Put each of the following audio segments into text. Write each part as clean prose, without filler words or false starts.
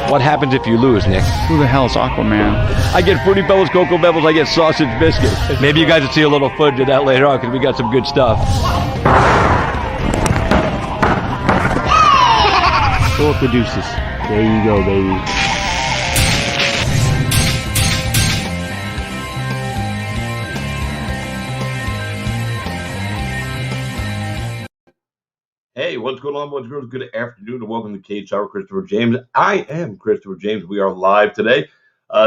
What happens if you lose, Nick? Who the hell is Aquaman? I get Fruity Pebbles, Cocoa Pebbles, I get sausage biscuits. Maybe you guys will see a little footage of that later on because we got some good stuff. Throw up the deuces. There you go, baby. Hey, what's going on, boys and girls? Good afternoon and welcome to Cage Hour. Christopher James. I am Christopher James. We are live today.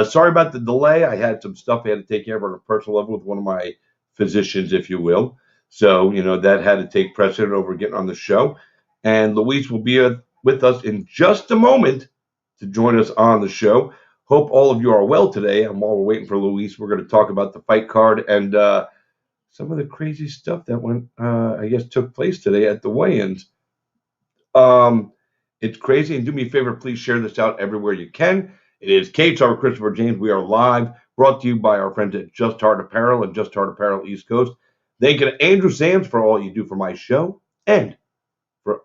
Sorry about the delay. I had some stuff I had to take care of on a personal level with one of my physicians, if you will. So, that had to take precedent over getting on the show. And Luis will be with us in just a moment to join us on the show. Hope all of you are well today. And while we're waiting for Luis, we're going to talk about the fight card and some of the crazy stuff that took place today at the weigh-ins. It's crazy, and do me a favor, please share this out everywhere you can. It is Cage Hour Christopher James. We are live, brought to you by our friends at Just Heart Apparel and Just Heart Apparel East Coast. Thank you to Andrew Sands for all you do for my show and for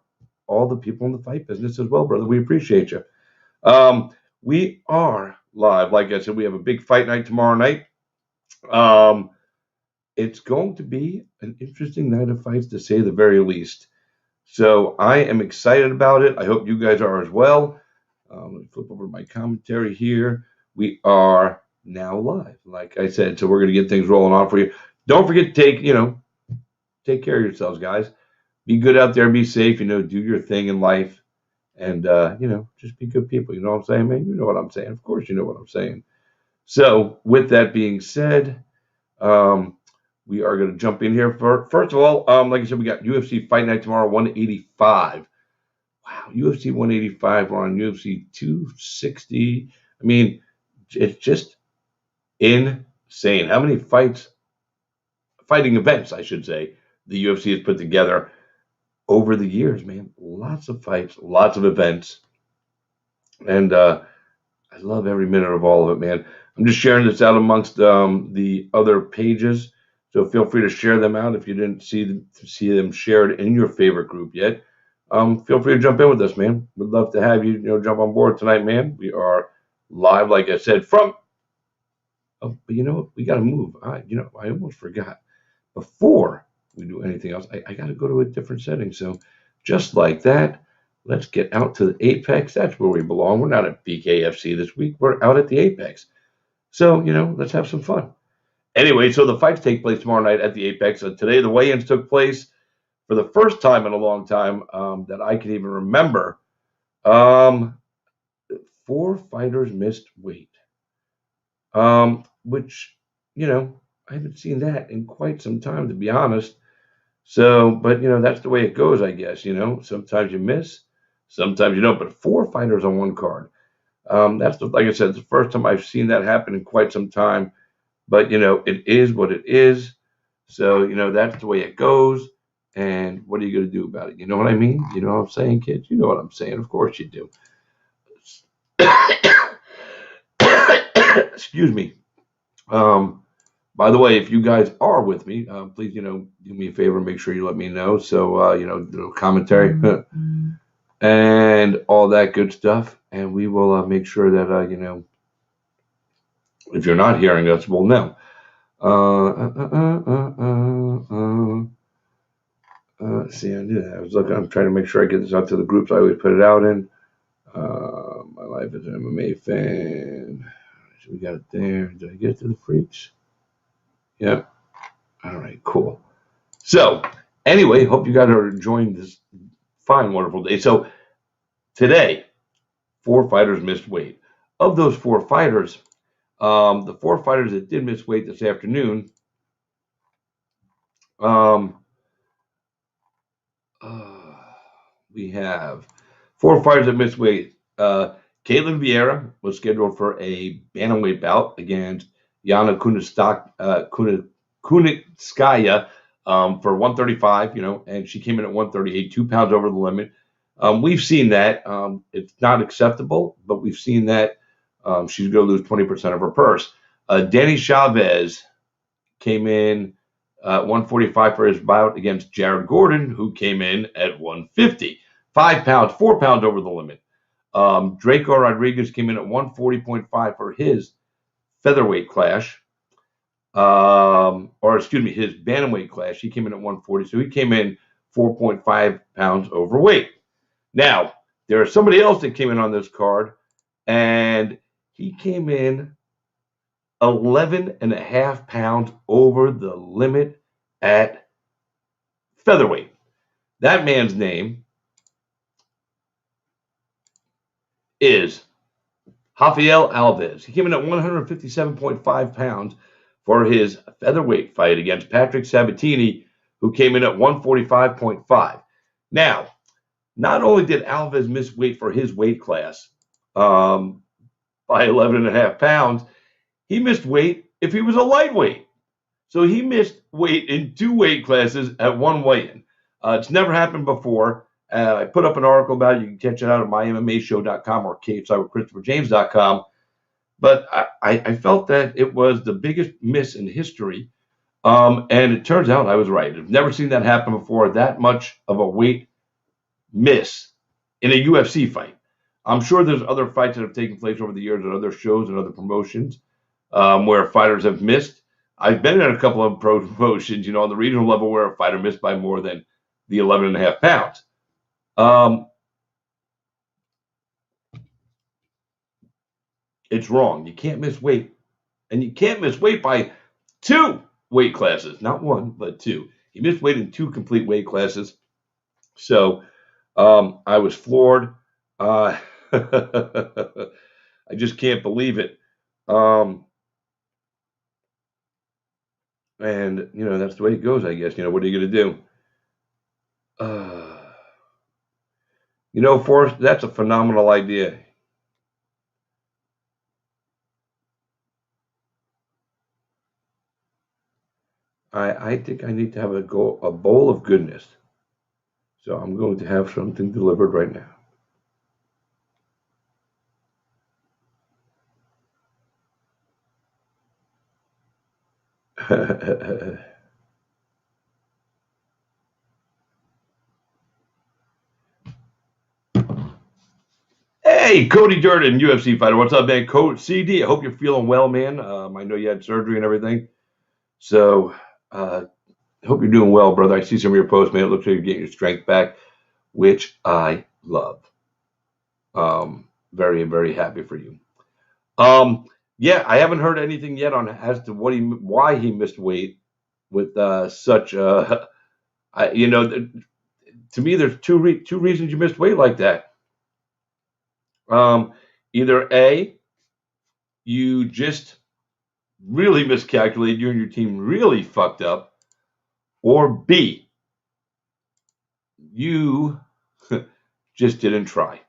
all the people in the fight business as well, brother. We appreciate you. We are live. Like I said, we have a big fight night tomorrow night. It's going to be an interesting night of fights, to say the very least. So I am excited about it. I hope you guys are as well. Let me flip over to my commentary here. We are now live, like I said. So we're going to get things rolling on for you. Don't forget to take care of yourselves, guys. Be good out there. Be safe. Do your thing in life. And, just be good people. You know what I'm saying, man? You know what I'm saying. Of course you know what I'm saying. So with that being said, we are going to jump in here. First of all, like I said, we got UFC Fight Night tomorrow, 185. Wow, UFC 185. We're on UFC 260. I mean, it's just insane. How many fighting events, I should say, the UFC has put together over the years, man. Lots of fights, lots of events. And I love every minute of all of it, man. I'm just sharing this out amongst the other pages. So feel free to share them out if you didn't see them shared in your favorite group yet. Feel free to jump in with us, man. We'd love to have you, jump on board tonight, man. We are live, like I said, from. Oh, but we got to move. I almost forgot. Before we do anything else, I got to go to a different setting. So just like that, let's get out to the Apex. That's where we belong. We're not at BKFC this week. We're out at the Apex. So, let's have some fun. Anyway, so the fights take place tomorrow night at the Apex. Today, the weigh-ins took place for the first time in a long time that I can even remember. 4 fighters missed weight, which, I haven't seen that in quite some time, to be honest. So, but, that's the way it goes, I guess. Sometimes you miss, sometimes you don't. But 4 fighters on one card. Like I said, it's the first time I've seen that happen in quite some time. But, it is what it is. So, that's the way it goes. And what are you going to do about it? You know what I mean? You know what I'm saying, kids? You know what I'm saying. Of course you do. Excuse me. By the way, if you guys are with me, please, do me a favor. Make sure you let me know. So, commentary and all that good stuff. And we will make sure that, if you're not hearing us, we'll know. See, I knew that. I'm trying to make sure I get this out to the groups I always put it out in. My life as an MMA fan. So we got it there. Did I get it to the freaks? Yep. All right, cool. So, anyway, hope you guys are enjoying this fine, wonderful day. So, today, 4 fighters missed weight. Of those 4 fighters, the 4 fighters that did miss weight this afternoon, we have 4 fighters that missed weight. Caitlin Vieira was scheduled for a bantamweight bout against Yana Kunitskaya for 135, and she came in at 138, 2 pounds over the limit. We've seen that. It's not acceptable, but we've seen that. She's going to lose 20% of her purse. Danny Chavez came in 145 for his bout against Jared Gordon, who came in at 150. 4 pounds over the limit. Draco Rodriguez came in at 140.5 for his featherweight clash. Or excuse me, his bantamweight clash. He came in at 140, so he came in 4.5 pounds overweight. Now, there is somebody else that came in on this card, and he came in 11 and a half pounds over the limit at featherweight. That man's name is Rafael Alves. He came in at 157.5 pounds for his featherweight fight against Patrick Sabatini, who came in at 145.5. Now, not only did Alves miss weight for his weight class by 11 and a half pounds, he missed weight if he was a lightweight. So he missed weight in two weight classes at one weigh-in. It's never happened before. I put up an article about it. You can catch it out at mymmashow.com or KSI.ChristopherJames.com. But I felt that it was the biggest miss in history. And it turns out I was right. I've never seen that happen before, that much of a weight miss in a UFC fight. I'm sure there's other fights that have taken place over the years at other shows and other promotions where fighters have missed. I've been in a couple of promotions, on the regional level where a fighter missed by more than the 11 and a half pounds. It's wrong. You can't miss weight. And you can't miss weight by two weight classes. Not one, but two. He missed weight in two complete weight classes. So I was floored. I just can't believe it. And, that's the way it goes, I guess. What are you going to do? Forrest, that's a phenomenal idea. I think I need to have a bowl of goodness. So I'm going to have something delivered right now. Hey, Cody Durden, UFC fighter. What's up, man? Coach CD, I hope you're feeling well, man. I know you had surgery and everything. So I hope you're doing well, brother. I see some of your posts, man. It looks like you're getting your strength back, which I love. Very, very happy for you. Yeah, I haven't heard anything yet on as to why he missed weight with such. To me, there's two reasons you missed weight like that. Either A, you just really miscalculated, you and your team really fucked up, or B, you just didn't try.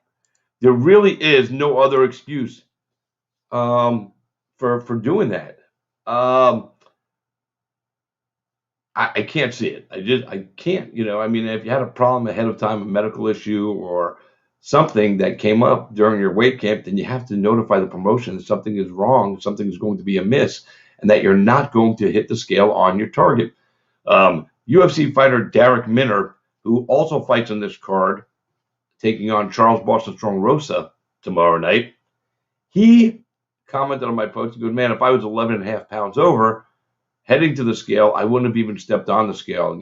There really is no other excuse for doing that. I can't see it. I can't. If you had a problem ahead of time, a medical issue or something that came up during your weight camp, then you have to notify the promotion that something is wrong, something is going to be amiss, and that you're not going to hit the scale on your target. UFC fighter Derek Minner, who also fights on this card, taking on Charles Boston Strong Rosa tomorrow night, he commented on my post. He goes, man, if I was 11 and a half pounds over, heading to the scale, I wouldn't have even stepped on the scale,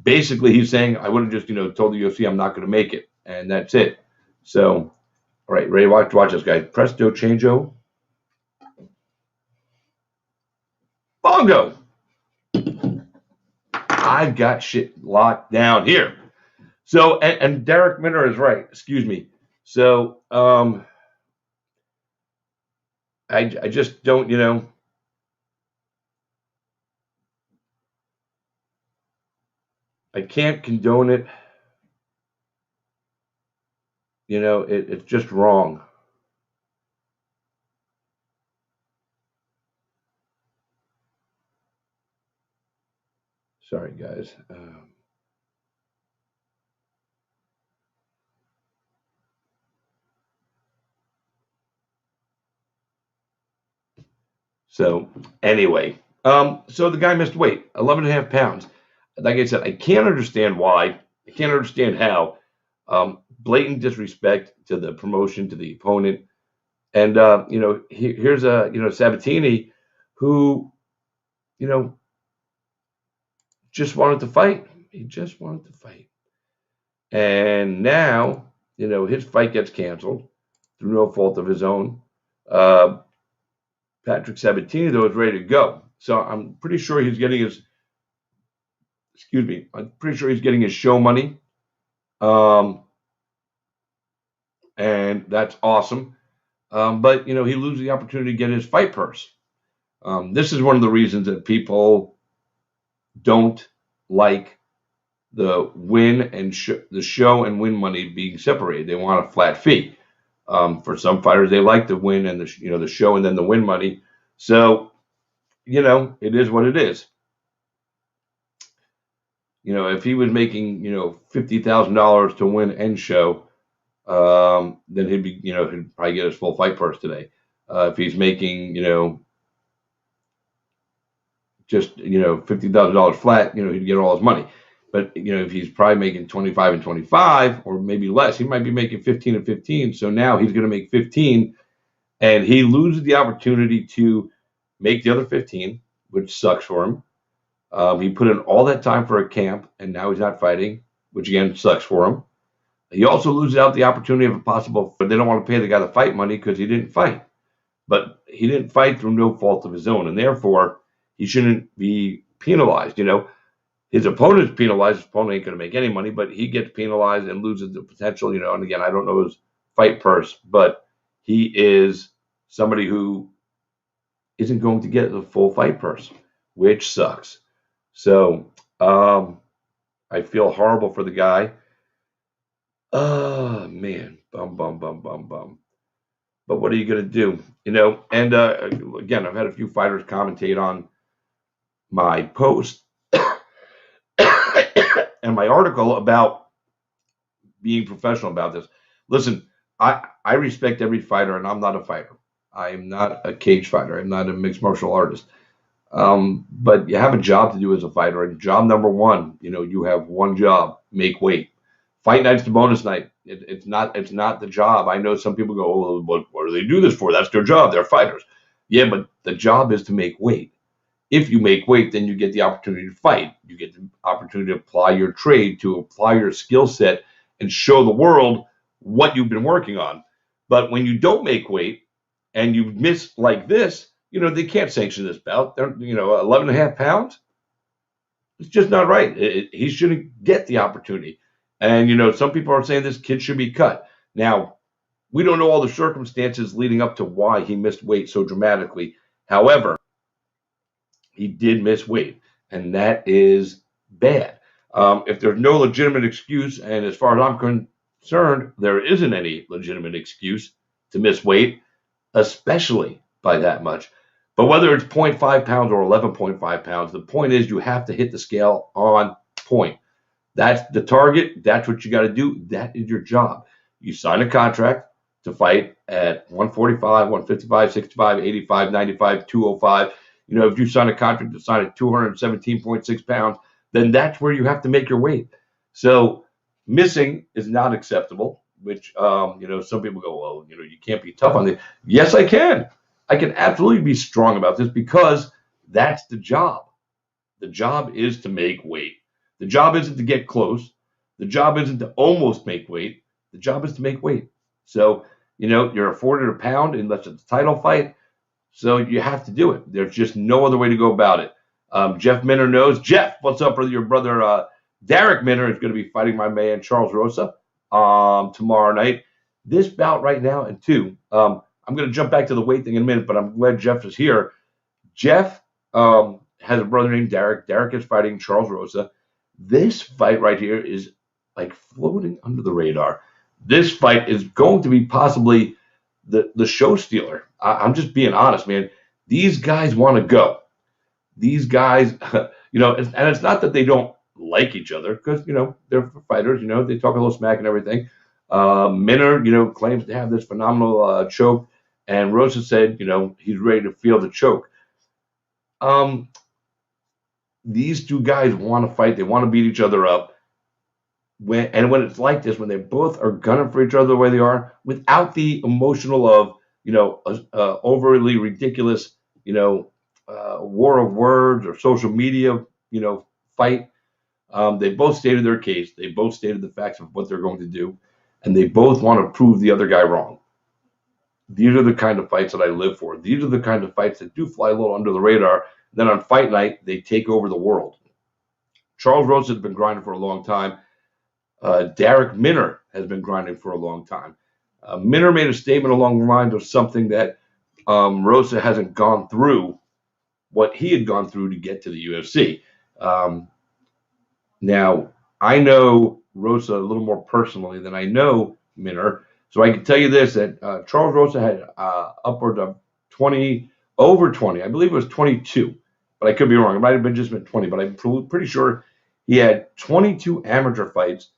Basically, he's saying, I would have just, told the UFC I'm not going to make it, and that's it. So, all right, ready to watch this, guys. Presto changeo. Bongo. I've got shit locked down here. So, and Derek Minner is right. Excuse me. So, I just don't, I can't condone it. It's just wrong. Sorry, guys. So anyway, so the guy missed weight, 11 and a half pounds. Like I said, I can't understand why. I can't understand how. blatant disrespect to the promotion, to the opponent. And, here's Sabatini, who, you know, just wanted to fight. He just wanted to fight. And now, his fight gets canceled through no fault of his own. Uh, Patrick Sabatini, though, is ready to go. So I'm pretty sure he's getting his show money. And that's awesome. But, he loses the opportunity to get his fight purse. This is one of the reasons that people don't like the win and the show and win money being separated. They want a flat fee. For some fighters, they like the win and the show and then the win money. So, it is what it is. If he was making $50,000 to win and show, then he'd probably get his full fight purse today. If he's making just $50,000 flat, he'd get all his money. But if he's probably making 25 and 25 or maybe less, he might be making 15 and 15. So now he's going to make 15, and he loses the opportunity to make the other 15, which sucks for him. He put in all that time for a camp, and now he's not fighting, which again sucks for him. He also loses out the opportunity of a possible, but they don't want to pay the guy the fight money because he didn't fight. But he didn't fight through no fault of his own, and therefore he shouldn't be penalized. His opponent's penalized. His opponent ain't going to make any money, but he gets penalized and loses the potential. And again, I don't know his fight purse, but he is somebody who isn't going to get the full fight purse, which sucks. So I feel horrible for the guy. Oh man, bum. But what are you going to do? And again, I've had a few fighters commentate on my post and my article about being professional about this. Listen, I respect every fighter, and I'm not a fighter. I am not a cage fighter. I'm not a mixed martial artist. But you have a job to do as a fighter, and job number one, you have one job: make weight. Fight night's the bonus night. It's not the job. I know some people go, "Oh, what do they do this for? That's their job. They're fighters." Yeah, but the job is to make weight. If you make weight, then you get the opportunity to fight. You get the opportunity to apply your trade, to apply your skill set, and show the world what you've been working on. But when you don't make weight and you miss like this, they can't sanction this bout. They're 11 and a half pounds. It's just not right. He shouldn't get the opportunity. And, some people are saying this kid should be cut. Now, we don't know all the circumstances leading up to why he missed weight so dramatically. However, he did miss weight, and that is bad. If there's no legitimate excuse, and as far as I'm concerned, there isn't any legitimate excuse to miss weight, especially by that much. But whether it's 0.5 pounds or 11.5 pounds, the point is you have to hit the scale on point. That's the target. That's what you got to do. That is your job. You sign a contract to fight at 145, 155, 65, 85, 95, 205. If you sign a contract to sign at 217.6 pounds, then that's where you have to make your weight. So missing is not acceptable, which, some people go, well, you can't be tough on this. Yes, I can. I can absolutely be strong about this because that's the job. The job is to make weight. The job isn't to get close. The job isn't to almost make weight. The job is to make weight. So, you're afforded a pound unless it's a title fight. So you have to do it. There's just no other way to go about it. Jeff Minner knows. Jeff, what's up, brother? Your brother, Derek Minner, is going to be fighting my man, Charles Rosa, tomorrow night. This bout right now, and two, I'm going to jump back to the weight thing in a minute, but I'm glad Jeff is here. Jeff has a brother named Derek. Derek is fighting Charles Rosa. This fight right here is like floating under the radar. This fight is going to be possibly the show stealer. I'm just being honest, man. These guys want to go. These guys, and it's not that they don't like each other because, they're fighters, they talk a little smack and everything. Minner, claims to have this phenomenal choke, and Rosa said, he's ready to feel the choke. These two guys want to fight. They want to beat each other up. when it's like this, when they both are gunning for each other the way they are, without the emotional of overly ridiculous war of words or social media fight. They both stated their case. They both stated the facts of what they're going to do, and they both want to prove the other guy wrong. These are the kind of fights that I live for. These are the kind of fights that do fly a little under the radar. Then on fight night, they take over the world. Charles Rose has been grinding for a long time. Derek Minner has been grinding for a long time. Minner made a statement along the lines of something that Rosa hasn't gone through what he had gone through to get to the UFC. Now, I know Rosa a little more personally than I know Minner, so I can tell you this, that Charles Rosa had upwards of 20, over 20, I believe it was 22, but I could be wrong. It might have been just been 20, but I'm pretty sure he had 22 amateur fights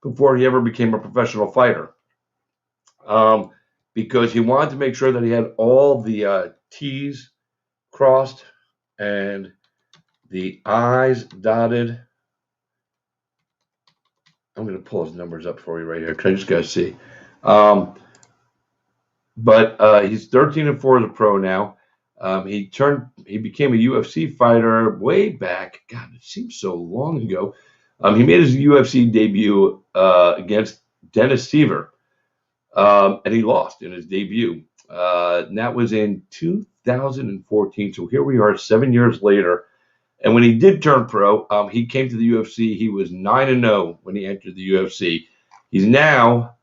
before he ever became a professional fighter, because he wanted to make sure that he had all the T's crossed and the I's dotted. I'm going to pull his numbers up for you right here because I just got to see. But he's 13-4 as a pro now. He became a UFC fighter way back. God, it seems so long ago. He made his UFC debut against Dennis Seaver, and he lost in his debut. And that was in 2014. So here we are, 7 years later. And when he did turn pro, he came to the UFC. He was 9-0 when he entered the UFC. He's now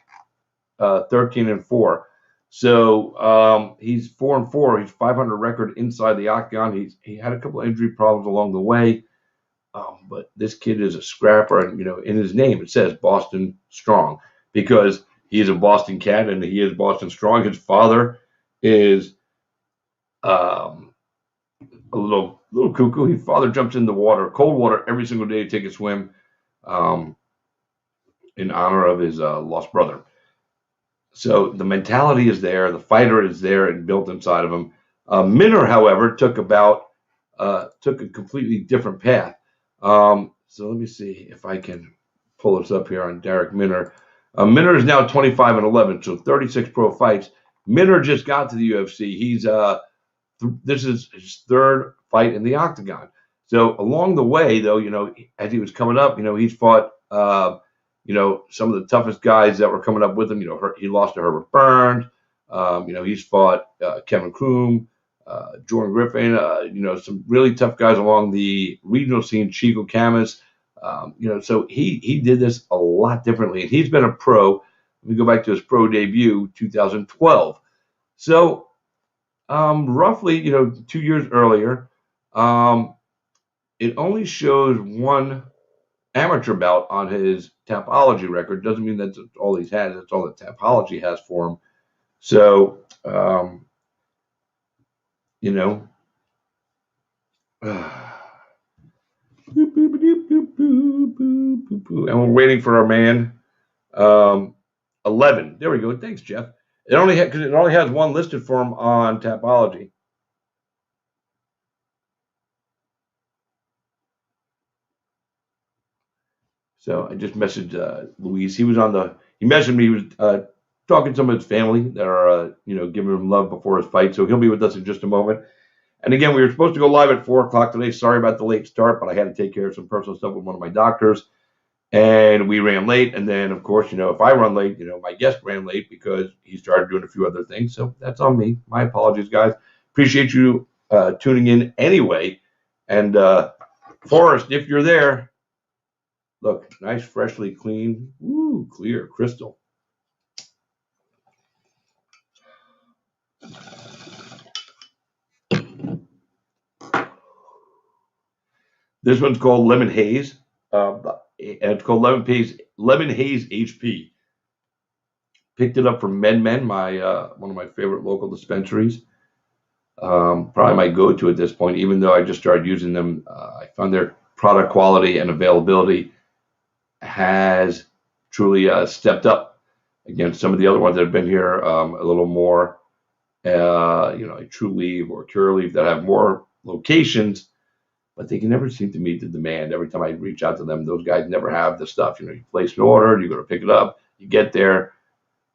13-4. So he's 4-4. He's 500 record inside the octagon. He had a couple of injury problems along the way, but this kid is a scrapper. And in his name it says Boston Strong because he is a Boston cat and he is Boston Strong. His father is a little cuckoo. His father jumps in the water, cold water, every single day to take a swim, in honor of his lost brother. So the mentality is there, the fighter is there and built inside of him. Minner, however, took a completely different path. So let me see if I can pull this up here on Derek Minner. Minner is now 25-11, so 36 pro fights. Minner just got to the UFC. This is his third fight in the octagon. So along the way, though, as he was coming up, he's fought, some of the toughest guys that were coming up with him. He lost to Herbert Burns. He's fought Kevin Kroom, Jordan Griffin. Some really tough guys along the regional scene. Chico Camus. So he did this a lot differently, and he's been a pro. Let me go back to his pro debut, 2012. So roughly, 2 years earlier, it only shows one amateur bout on his Tapology record. Doesn't mean that's all he's had. That's all that Tapology has for him. So, and we're waiting for our man. 11. There we go. Thanks, Jeff. Because it only has one listed for him on Tapology. So I just messaged Luis. He messaged me. He was talking to some of his family that are, giving him love before his fight. So he'll be with us in just a moment. And again, we were supposed to go live at 4 o'clock today. Sorry about the late start, but I had to take care of some personal stuff with one of my doctors. And we ran late. And then, of course, if I run late, my guest ran late because he started doing a few other things. So that's on me. My apologies, guys. Appreciate you tuning in anyway. And Forrest, if you're there, look, nice, freshly clean, clear crystal. This one's called Lemon Haze, and it's called Lemon Haze HP. Picked it up from Men, one of my favorite local dispensaries. Probably my go-to at this point, even though I just started using them. I found their product quality and availability has truly stepped up against some of the other ones that have been here a little more, like True Leaf or Cure Leaf that have more locations. but they can never seem to meet the demand. Every time I reach out to them, those guys never have the stuff. You place an order, you go to pick it up, you get there,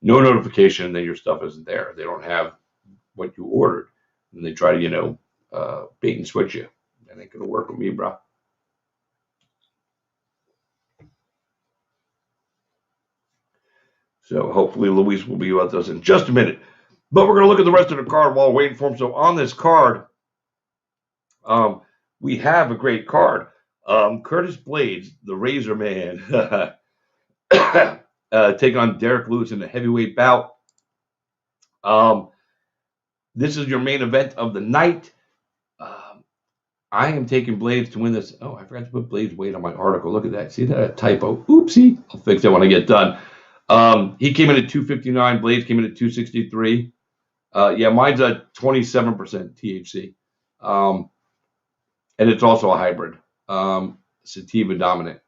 no notification that your stuff isn't there. They don't have what you ordered, and they try to, bait and switch you. That ain't gonna work with me, bro. So hopefully Luis will be with us in just a minute. But we're gonna look at the rest of the card while waiting for him. So on this card, we have a great card. Curtis Blades, the Razor Man, taking on Derek Lewis in the heavyweight bout. This is your main event of the night. I am taking Blades to win this. Oh, I forgot to put Blades' weight on my article. Look at that. See that? A typo. Oopsie. I'll fix it when I get done. He came in at 259. Blades came in at 263. Yeah, mine's at 27% THC. And it's also a hybrid. Sativa dominant.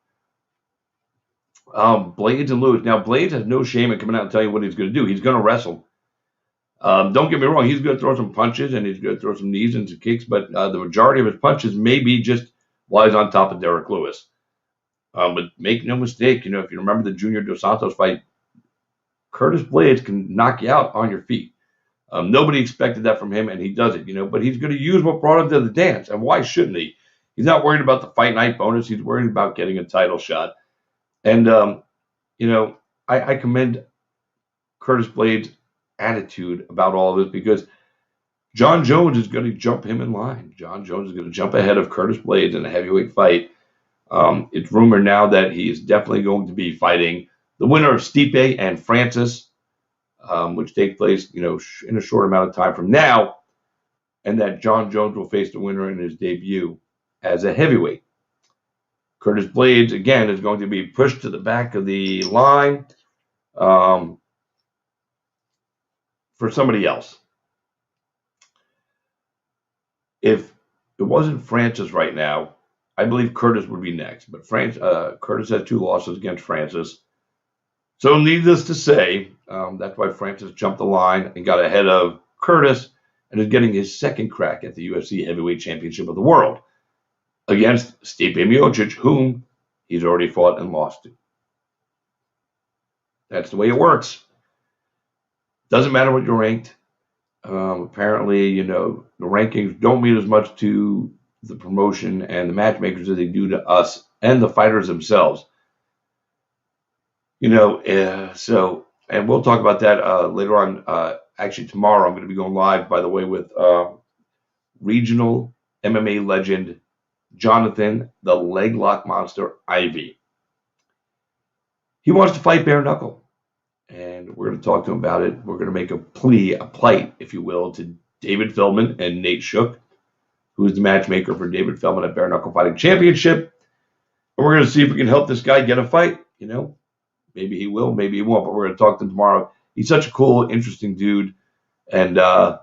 Blades and Lewis. Now, Blades has no shame in coming out and telling you what he's going to do. He's going to wrestle. Don't get me wrong. He's going to throw some punches and he's going to throw some knees and some kicks, but the majority of his punches may be just while he's on top of Derek Lewis. But make no mistake, if you remember the Junior Dos Santos fight, Curtis Blades can knock you out on your feet. Nobody expected that from him, and he does it, but he's going to use what brought him to the dance, and why shouldn't he? He's not worried about the fight night bonus. He's worried about getting a title shot. And, I commend Curtis Blades' attitude about all of this because John Jones is going to jump him in line. John Jones is going to jump ahead of Curtis Blades in a heavyweight fight. It's rumored now that he is definitely going to be fighting the winner of Stipe and Francis, which takes place, in a short amount of time from now, and that John Jones will face the winner in his debut as a heavyweight. Curtis Blades, again, is going to be pushed to the back of the line for somebody else. If it wasn't Francis right now, I believe Curtis would be next. But Curtis has 2 losses against Francis. So needless to say, that's why Francis jumped the line and got ahead of Curtis and is getting his second crack at the UFC Heavyweight Championship of the World against Stipe Miocic, whom he's already fought and lost to. That's the way it works. Doesn't matter what you're ranked. Apparently, the rankings don't mean as much to the promotion and the matchmakers as they do to us and the fighters themselves. And we'll talk about that later on. Actually, tomorrow I'm going to be going live, by the way, with regional MMA legend Jonathan, the leg lock monster, Ivy. He wants to fight bare knuckle, and we're going to talk to him about it. We're going to make a plight, if you will, to David Feldman and Nate Shook, who is the matchmaker for David Feldman at Bare Knuckle Fighting Championship. And we're going to see if we can help this guy get a fight. Maybe he will, maybe he won't, but we're going to talk to him tomorrow. He's such a cool, interesting dude. And, I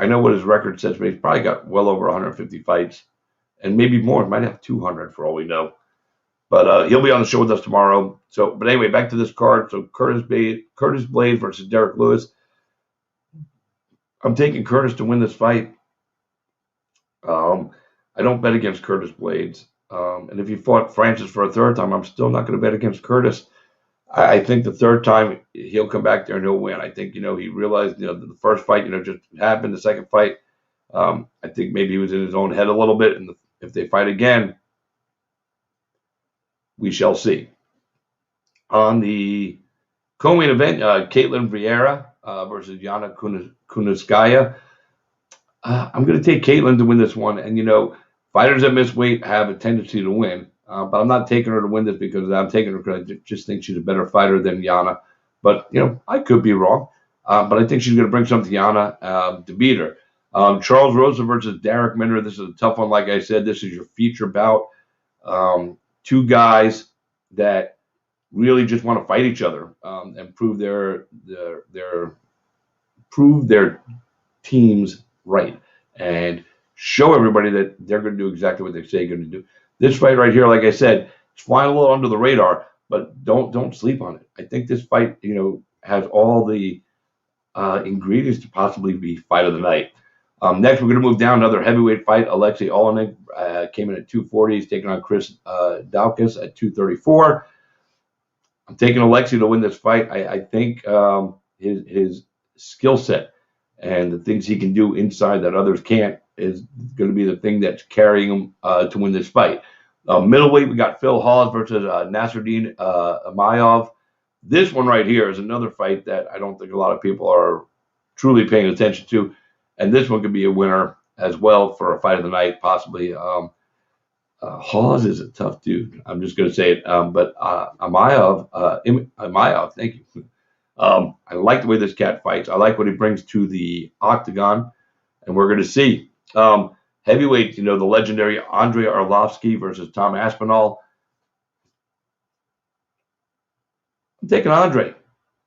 know what his record says, but he's probably got well over 150 fights and maybe more. He might have 200 for all we know. But he'll be on the show with us tomorrow. But anyway, back to this card. So Curtis Blades versus Derek Lewis. I'm taking Curtis to win this fight. I don't bet against Curtis Blades. And if he fought Francis for a third time, I'm still not going to bet against Curtis. I think the third time he'll come back there and he'll win. I think, he realized, the first fight, just happened. The second fight, I think maybe he was in his own head a little bit. And if they fight again, we shall see. On the co-main event, Caitlin Vieira versus Yana Kunitskaya. I'm going to take Caitlin to win this one. And, fighters that miss weight have a tendency to win. But I'm not taking her to win this because I'm taking her because I just think she's a better fighter than Yana. But, I could be wrong. But I think she's going to bring something to Yana to beat her. Charles Rosa versus Derek Minner. This is a tough one. Like I said, this is your feature bout. 2 guys that really just want to fight each other and prove their teams right and show everybody that they're going to do exactly what they say they're going to do. This fight right here, like I said, it's flying a little under the radar, but don't sleep on it. I think this fight, has all the ingredients to possibly be fight of the night. Next, we're going to move down another heavyweight fight. Alexei Olenek came in at 240. He's taking on Chris Daukaus at 234. I'm taking Alexei to win this fight. I think his skill set and the things he can do inside that others can't is going to be the thing that's carrying him to win this fight. Middleweight, we got Phil Hawes versus Nasruddin Amayov. This one right here is another fight that I don't think a lot of people are truly paying attention to. And this one could be a winner as well for a fight of the night, possibly. Hawes is a tough dude. I'm just going to say it. But Amayov, thank you. I like the way this cat fights. I like what he brings to the octagon. And we're going to see. Heavyweight, the legendary Andrei Arlovsky versus Tom Aspinall. I'm taking Andre.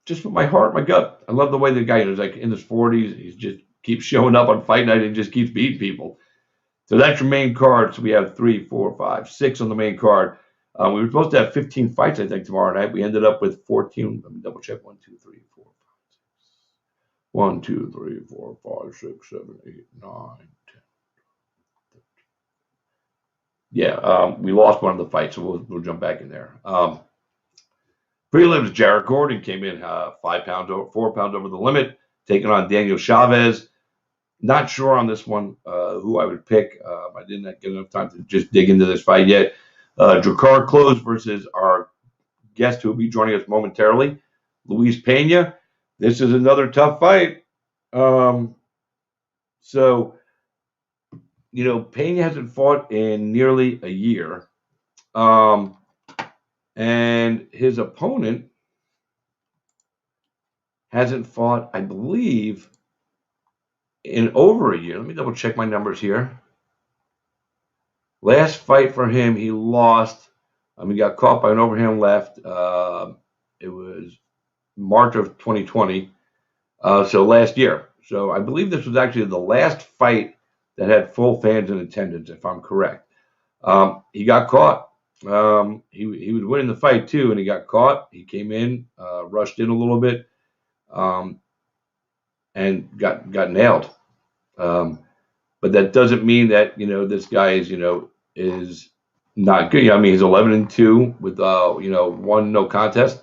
Just with my heart, my gut. I love the way the guy is like in his 40s. He just keeps showing up on fight night and just keeps beating people. So that's your main card. So we have 3, 4, 5, 6 on the main card. We were supposed to have 15 fights, I think, tomorrow night. We ended up with 14. Let me double check. 1, 2, 3, 4, 5, 6. 1, 2, 3, 4, 5, 6, 7, 8, 9, 10. Yeah, we lost one of the fights, so we'll jump back in there. Prelims, Jared Gordon came in 4 pounds over the limit, taking on Daniel Chavez. Not sure on this one who I would pick. I didn't get enough time to just dig into this fight yet. Drakkar Klose versus our guest who will be joining us momentarily, Luis Pena. This is another tough fight. Pena hasn't fought in nearly a year. And his opponent hasn't fought, I believe, in over a year. Let me double check my numbers here. Last fight for him, he lost. He got caught by an overhand left. It was March of 2020. So last year. So I believe this was actually the last fight that had full fans in attendance, if I'm correct. He got caught. He was winning the fight too, and he got caught. He came in, rushed in a little bit, and got nailed. But that doesn't mean that this guy is not good. He's 11-2 with 1 no contest.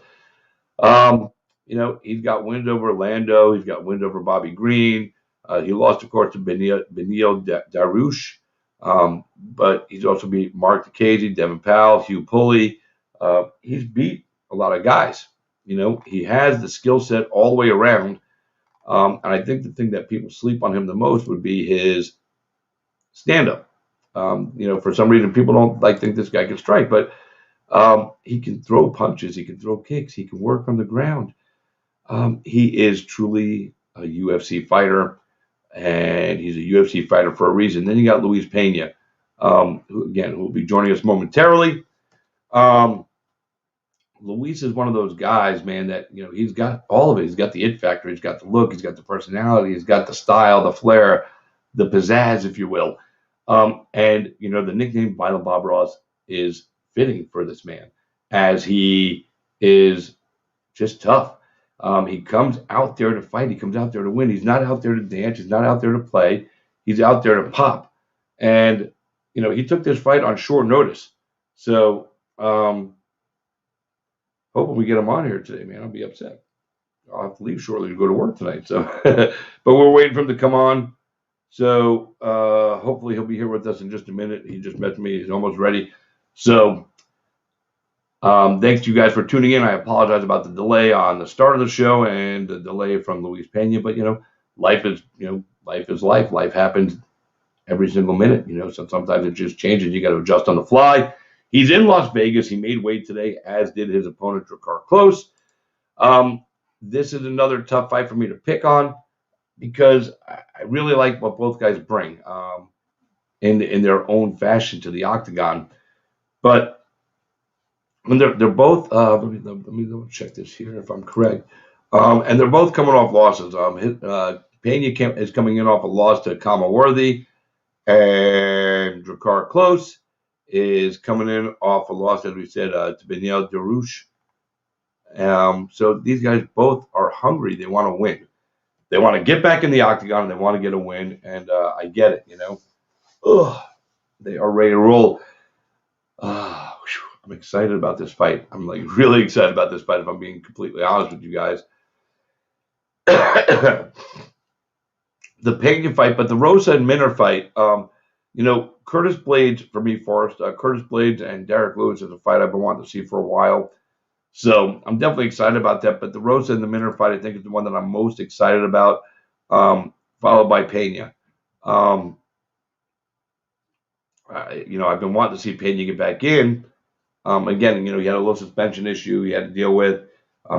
He's got wins over Lando. He's got wins over Bobby Green. He lost, of course, to Beneil Darouche. But he's also beat Mark DeCasey, Devin Powell, Hugh Pulley. He's beat a lot of guys. He has the skill set all the way around. And I think the thing that people sleep on him the most would be his stand-up. For some reason, people don't think this guy can strike, but he can throw punches, he can throw kicks, he can work on the ground. He is truly a UFC fighter, and he's a UFC fighter for a reason. Then you got Luis Pena, who will be joining us momentarily. Luis is one of those guys, man, that he's got all of it. He's got the it factor, he's got the look, he's got the personality, he's got the style, the flair, the pizzazz, if you will. And the nickname Vital Bob Ross is fitting for this man, as he is just tough. He comes out there to fight. He comes out there to win. He's not out there to dance. He's not out there to play. He's out there to pop. And he took this fight on short notice. So hoping we get him on here today, man. I'll be upset. I'll have to leave shortly to go to work tonight. So, but we're waiting for him to come on. So hopefully he'll be here with us in just a minute. He just met me. He's almost ready. So thanks to you guys for tuning in. I apologize about the delay on the start of the show and the delay from Luis Pena. But life is life. Life happens every single minute. So sometimes it just changes. You got to adjust on the fly. He's in Las Vegas. He made weight today, as did his opponent, Drakkar Klose. This is another tough fight for me to pick on, because I really like what both guys bring in their own fashion to the octagon. But when they're both, let me double check this here if I'm correct, and they're both coming off losses. Pena is coming in off a loss to Kama Worthy, and Drakkar Klose is coming in off a loss, as we said, to Beneil Darouche. So these guys both are hungry. They want to win. They want to get back in the octagon and they want to get a win, and I get it, Ugh, they are ready to roll. I'm excited about this fight. I'm like really excited about this fight, if I'm being completely honest with you guys. The Pena fight, but the Rosa and Minner fight, Curtis Blades, for me, Forrest, Curtis Blades and Derek Lewis is a fight I've been wanting to see for a while. So I'm definitely excited about that. But the Rosa and the Minner fight, I think, is the one that I'm most excited about, followed by Pena. I've been wanting to see Pena get back in. Again, he had a little suspension issue he had to deal with.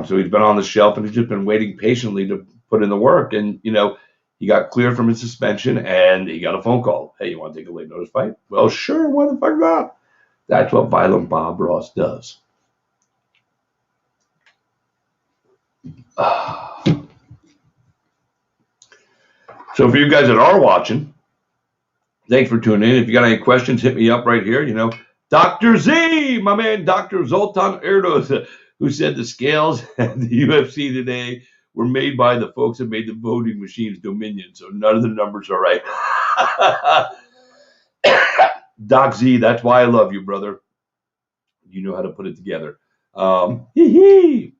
So he's been on the shelf, and he's just been waiting patiently to put in the work. And, he got cleared from his suspension, and he got a phone call. Hey, you want to take a late notice fight? Well, sure. Why the fuck not? That's what Violent Bob Ross does. So for you guys that are watching, thanks for tuning in. If you got any questions, hit me up right here. Dr. Z, my man, Dr. Zoltan Erdos, who said the scales at the UFC today were made by the folks that made the voting machines Dominion, so none of the numbers are right. Doc Z, that's why I love you, brother. You know how to put it together. Hee.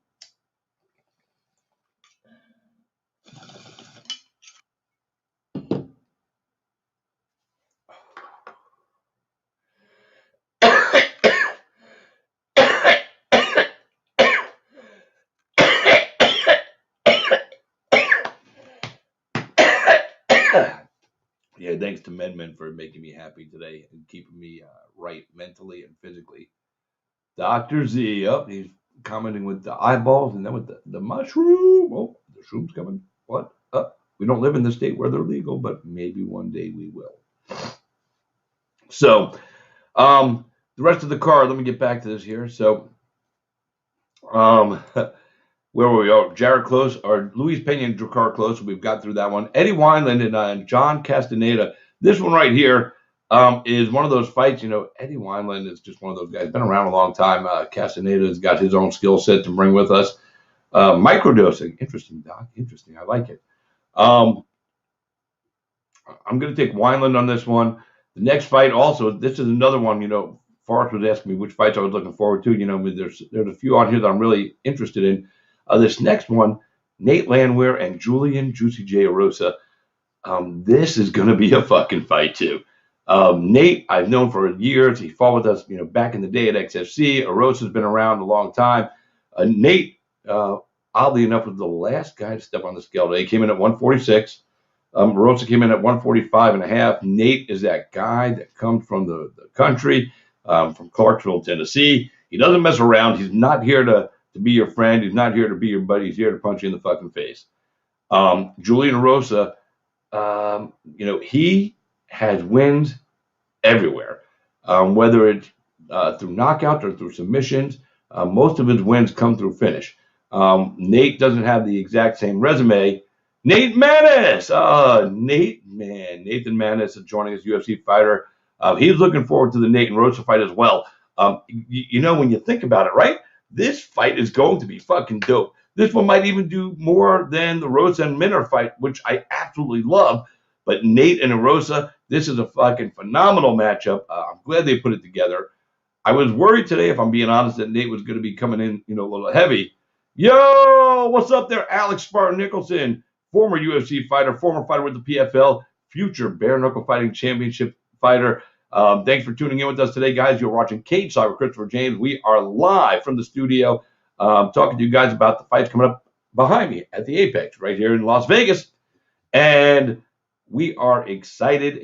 Yeah, thanks to Men for making me happy today and keeping me right mentally and physically. Dr. Z, he's commenting with the eyeballs and then with the mushroom. Oh, the shroom's coming. What? We don't live in the state where they're legal, but maybe one day we will. So, the rest of the card, let me get back to this here. So, where were we? Oh, Jared Close, or Luis Pena and Drakkar Close. We've got through that one. Eddie Wineland and John Castaneda. This one right here is one of those fights. Eddie Wineland is just one of those guys. Been around a long time. Castaneda's got his own skill set to bring with us. Microdosing. Interesting, Doc. Interesting. I like it. I'm going to take Wineland on this one. The next fight also, this is another one, Forrest was asking me which fights I was looking forward to. There's a few on here that I'm really interested in. This next one, Nate Landwehr and Julian Juicy J. Arosa. This is going to be a fucking fight, too. Nate, I've known for years. He fought with us, back in the day at XFC. Arosa's been around a long time. Nate, oddly enough, was the last guy to step on the scale today. He came in at 146. Arosa came in at 145.5. Nate is that guy that comes from the country, from Clarksville, Tennessee. He doesn't mess around. He's not here to be your friend. He's not here to be your buddy. He's here to punch you in the fucking face. Julian Arosa, he has wins everywhere, whether it's through knockouts or through submissions. Most of his wins come through finish. Nate doesn't have the exact same resume. Nate Manis, Nathan Manis is joining us, UFC fighter. He's looking forward to the Nate and Rosa fight as well. When you think about it, right? This fight is going to be fucking dope. This one might even do more than the Rosa and Minner fight, which I absolutely love. But Nate and Arosa, this is a fucking phenomenal matchup. I'm glad they put it together. I was worried today, if I'm being honest, that Nate was going to be coming in, a little heavy. Yo, what's up there, Alex Spartan Nicholson, former UFC fighter, former fighter with the PFL, future bare knuckle fighting championship fighter. Thanks for tuning in with us today, guys. You're watching Cage Talk with Christopher James. We are live from the studio, talking to you guys about the fights coming up behind me at the Apex right here in Las Vegas. And we are excited.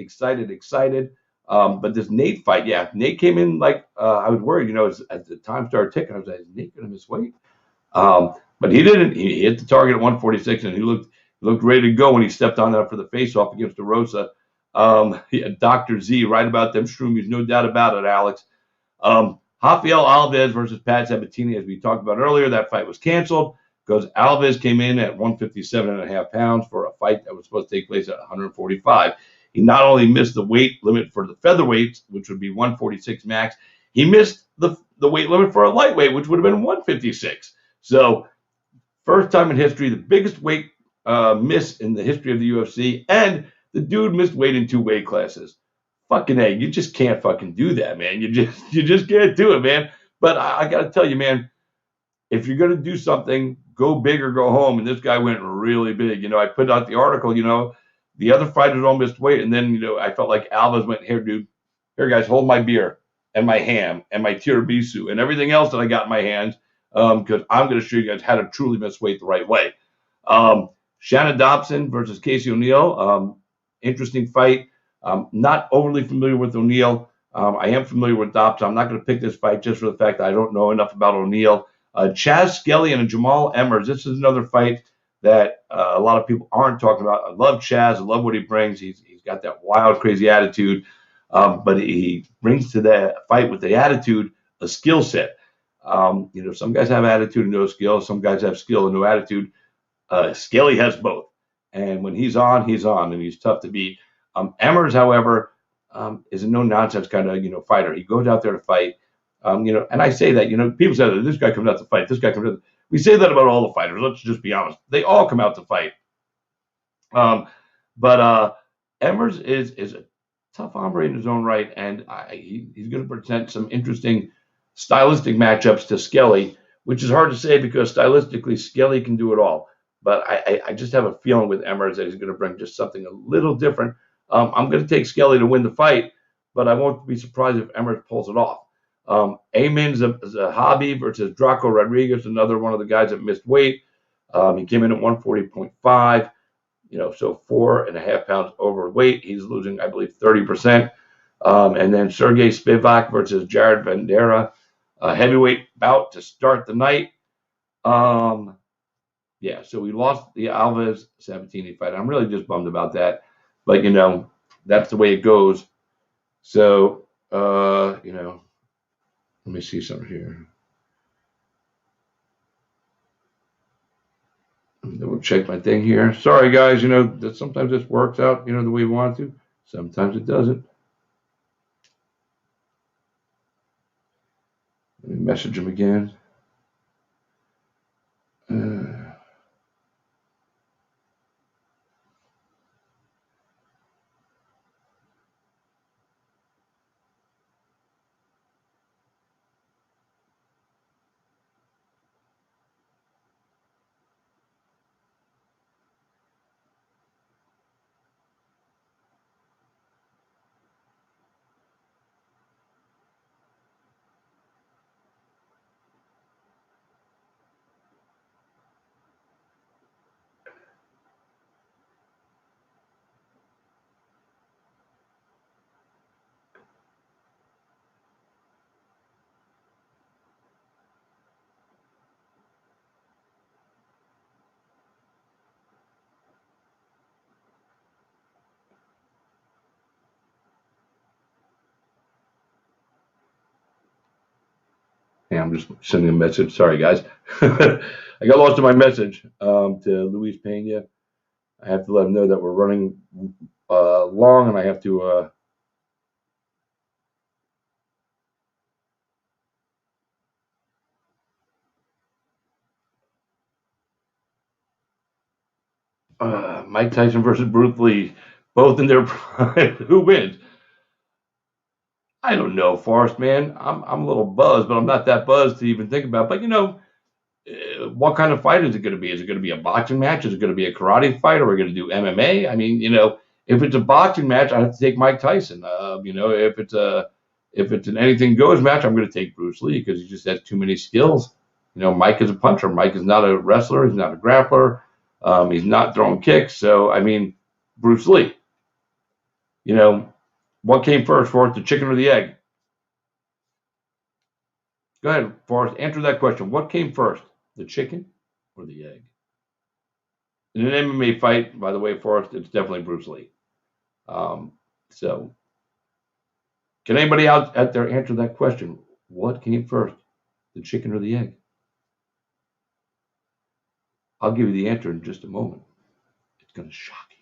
But this Nate fight, Nate came in like I was worried, as the time started ticking. I was like, is Nate going to miss weight? But he didn't. He hit the target at 146, and he looked ready to go when he stepped on there for the face-off against Arosa. Dr. Z, right about them shroomies, no doubt about it, Alex. Rafael Alves versus Pat Sabatini, as we talked about earlier, that fight was canceled because Alves came in at 157.5 pounds for a fight that was supposed to take place at 145. He not only missed the weight limit for the featherweights, which would be 146 max, he missed the weight limit for a lightweight, which would have been 156. So, first time in history, the biggest weight miss in the history of the UFC, and the dude missed weight in 2 weight classes. Fucking A, you just can't fucking do that, man. You just can't do it, man. But I got to tell you, man, if you're going to do something, go big or go home. And this guy went really big. I put out the article, the other fighters all missed weight. And then, I felt like Alves went, here, dude, here, guys, hold my beer and my ham and my tiramisu and everything else that I got in my hands because I'm going to show you guys how to truly miss weight the right way. Shannon Dobson versus Casey O'Neill. Interesting fight. Not overly familiar with O'Neill. I am familiar with Dobson. I'm not going to pick this fight just for the fact that I don't know enough about O'Neill. Chaz Skelly and Jamal Emmers. This is another fight that a lot of people aren't talking about. I love Chaz. I love what he brings. He's got that wild, crazy attitude. But he brings to that fight with the attitude a skill set. Some guys have attitude and no skill. Some guys have skill and no attitude. Skelly has both. And when he's on, and he's tough to beat. Emmers, however, is a no-nonsense kind of, fighter. He goes out there to fight. And I say that, people say that this guy comes out to fight. This guy comes out. We say that about all the fighters. Let's just be honest. They all come out to fight. But Emmers is a tough hombre in his own right, and he's going to present some interesting stylistic matchups to Skelly, which is hard to say because stylistically Skelly can do it all. But I just have a feeling with Emmers that he's going to bring just something a little different. I'm going to take Skelly to win the fight, but I won't be surprised if Emmers pulls it off. Amin Zahabi versus Draco Rodriguez, another one of the guys that missed weight. He came in at 140.5, so 4.5 pounds overweight. He's losing, I believe, 30%. And then Sergey Spivak versus Jared Vandera, a heavyweight bout to start the night. So we lost the Alves Sabatini fight. I'm really just bummed about that. But, that's the way it goes. So, let me see something here. We'll check my thing here. Sorry, guys. That sometimes this works out, the way we want it to. Sometimes it doesn't. Let me message him again. Yeah, I'm just sending a message. Sorry, guys. I got lost in my message to Luis Pena. I have to let him know that we're running long, and I have to. Mike Tyson versus Bruce Lee, both in their prime. Who wins? I don't know, Forrest, man. I'm a little buzzed, but I'm not that buzzed to even think about. But what kind of fight is it going to be? Is it going to be a boxing match? Is it going to be a karate fight? Or are we going to do MMA? I mean, if it's a boxing match, I have to take Mike Tyson. If it's an anything goes match, I'm going to take Bruce Lee because he just has too many skills. Mike is a puncher. Mike is not a wrestler. He's not a grappler. He's not throwing kicks. So, I mean, Bruce Lee. What came first, Forrest, the chicken or the egg? Go ahead, Forrest. Answer that question. What came first, the chicken or the egg? In an MMA fight, by the way, Forrest, it's definitely Bruce Lee. So, can anybody out there answer that question? What came first, the chicken or the egg? I'll give you the answer in just a moment. It's going to shock you.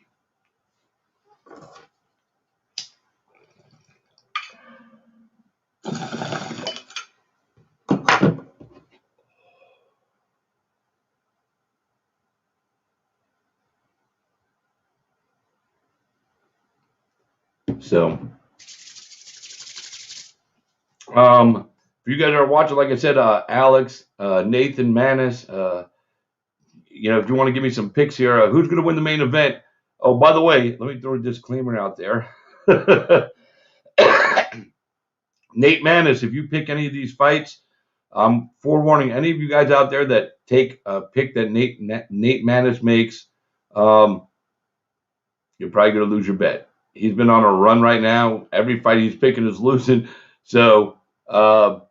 So, if you guys are watching, like I said, Alex, Nathan Manis, if you want to give me some picks here, who's going to win the main event? Oh, by the way, let me throw a disclaimer out there. Nate Manis, if you pick any of these fights, forewarning any of you guys out there that take a pick that Nate Manis makes, you're probably going to lose your bet. He's been on a run right now. Every fight he's picking is losing. So,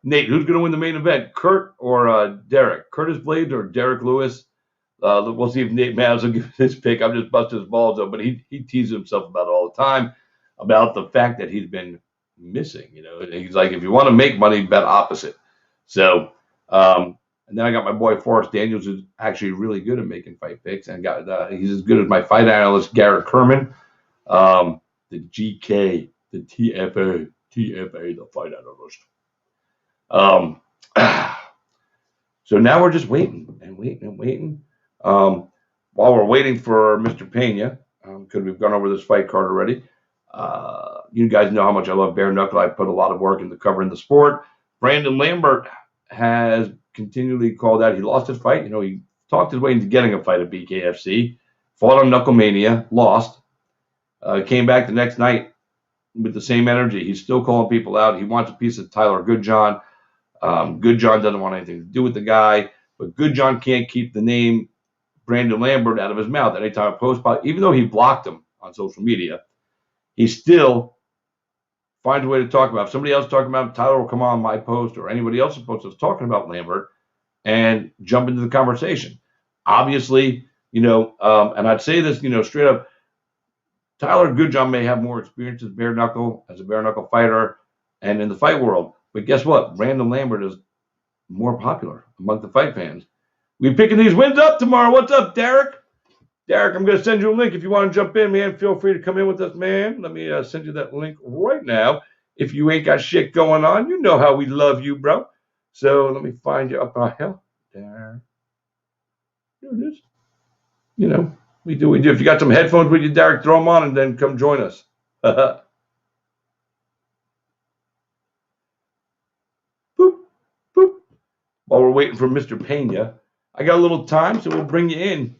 Nate, who's going to win the main event, Kurt or Derek? Curtis Blades or Derek Lewis? We'll see if Nate Manis will give his pick. I'm just busting his balls though, but he teases himself about it all the time about the fact that he's been missing. He's like, if you want to make money, bet opposite. So, and then I got my boy Forrest Daniels, who's actually really good at making fight picks, and he's as good as my fight analyst Garrett Kerman, the GK, the TFA, the fight analyst. So now we're just waiting and waiting and waiting. While we're waiting for Mr. Pena, because we've gone over this fight card already. You guys know how much I love bare knuckle. I put a lot of work into covering the sport. Brandon Lambert has continually called out. He lost his fight. He talked his way into getting a fight at BKFC. Fought on Knucklemania, lost. Came back the next night with the same energy. He's still calling people out. He wants a piece of Tyler Goodjohn. Goodjohn doesn't want anything to do with the guy, but Goodjohn can't keep the name Brandon Lambert out of his mouth. Anytime a post, even though he blocked him on social media, he still finds a way to talk about it. If somebody else talking about it, Tyler will come on my post or anybody else's post that's talking about Lambert and jump into the conversation. Obviously, and I'd say this, straight up, Tyler Goodjohn may have more experience as a bare knuckle fighter and in the fight world. But guess what? Brandon Lambert is more popular among the fight fans. We're picking these wins up tomorrow. What's up, Derek? Derek, I'm going to send you a link. If you want to jump in, man, feel free to come in with us, man. Let me send you that link right now. If you ain't got shit going on, you know how we love you, bro. So let me find you up on hell. There. Here it is. We do. If you got some headphones with you, Derek, throw them on and then come join us. Boop, boop. While we're waiting for Mr. Pena, I got a little time, so we'll bring you in.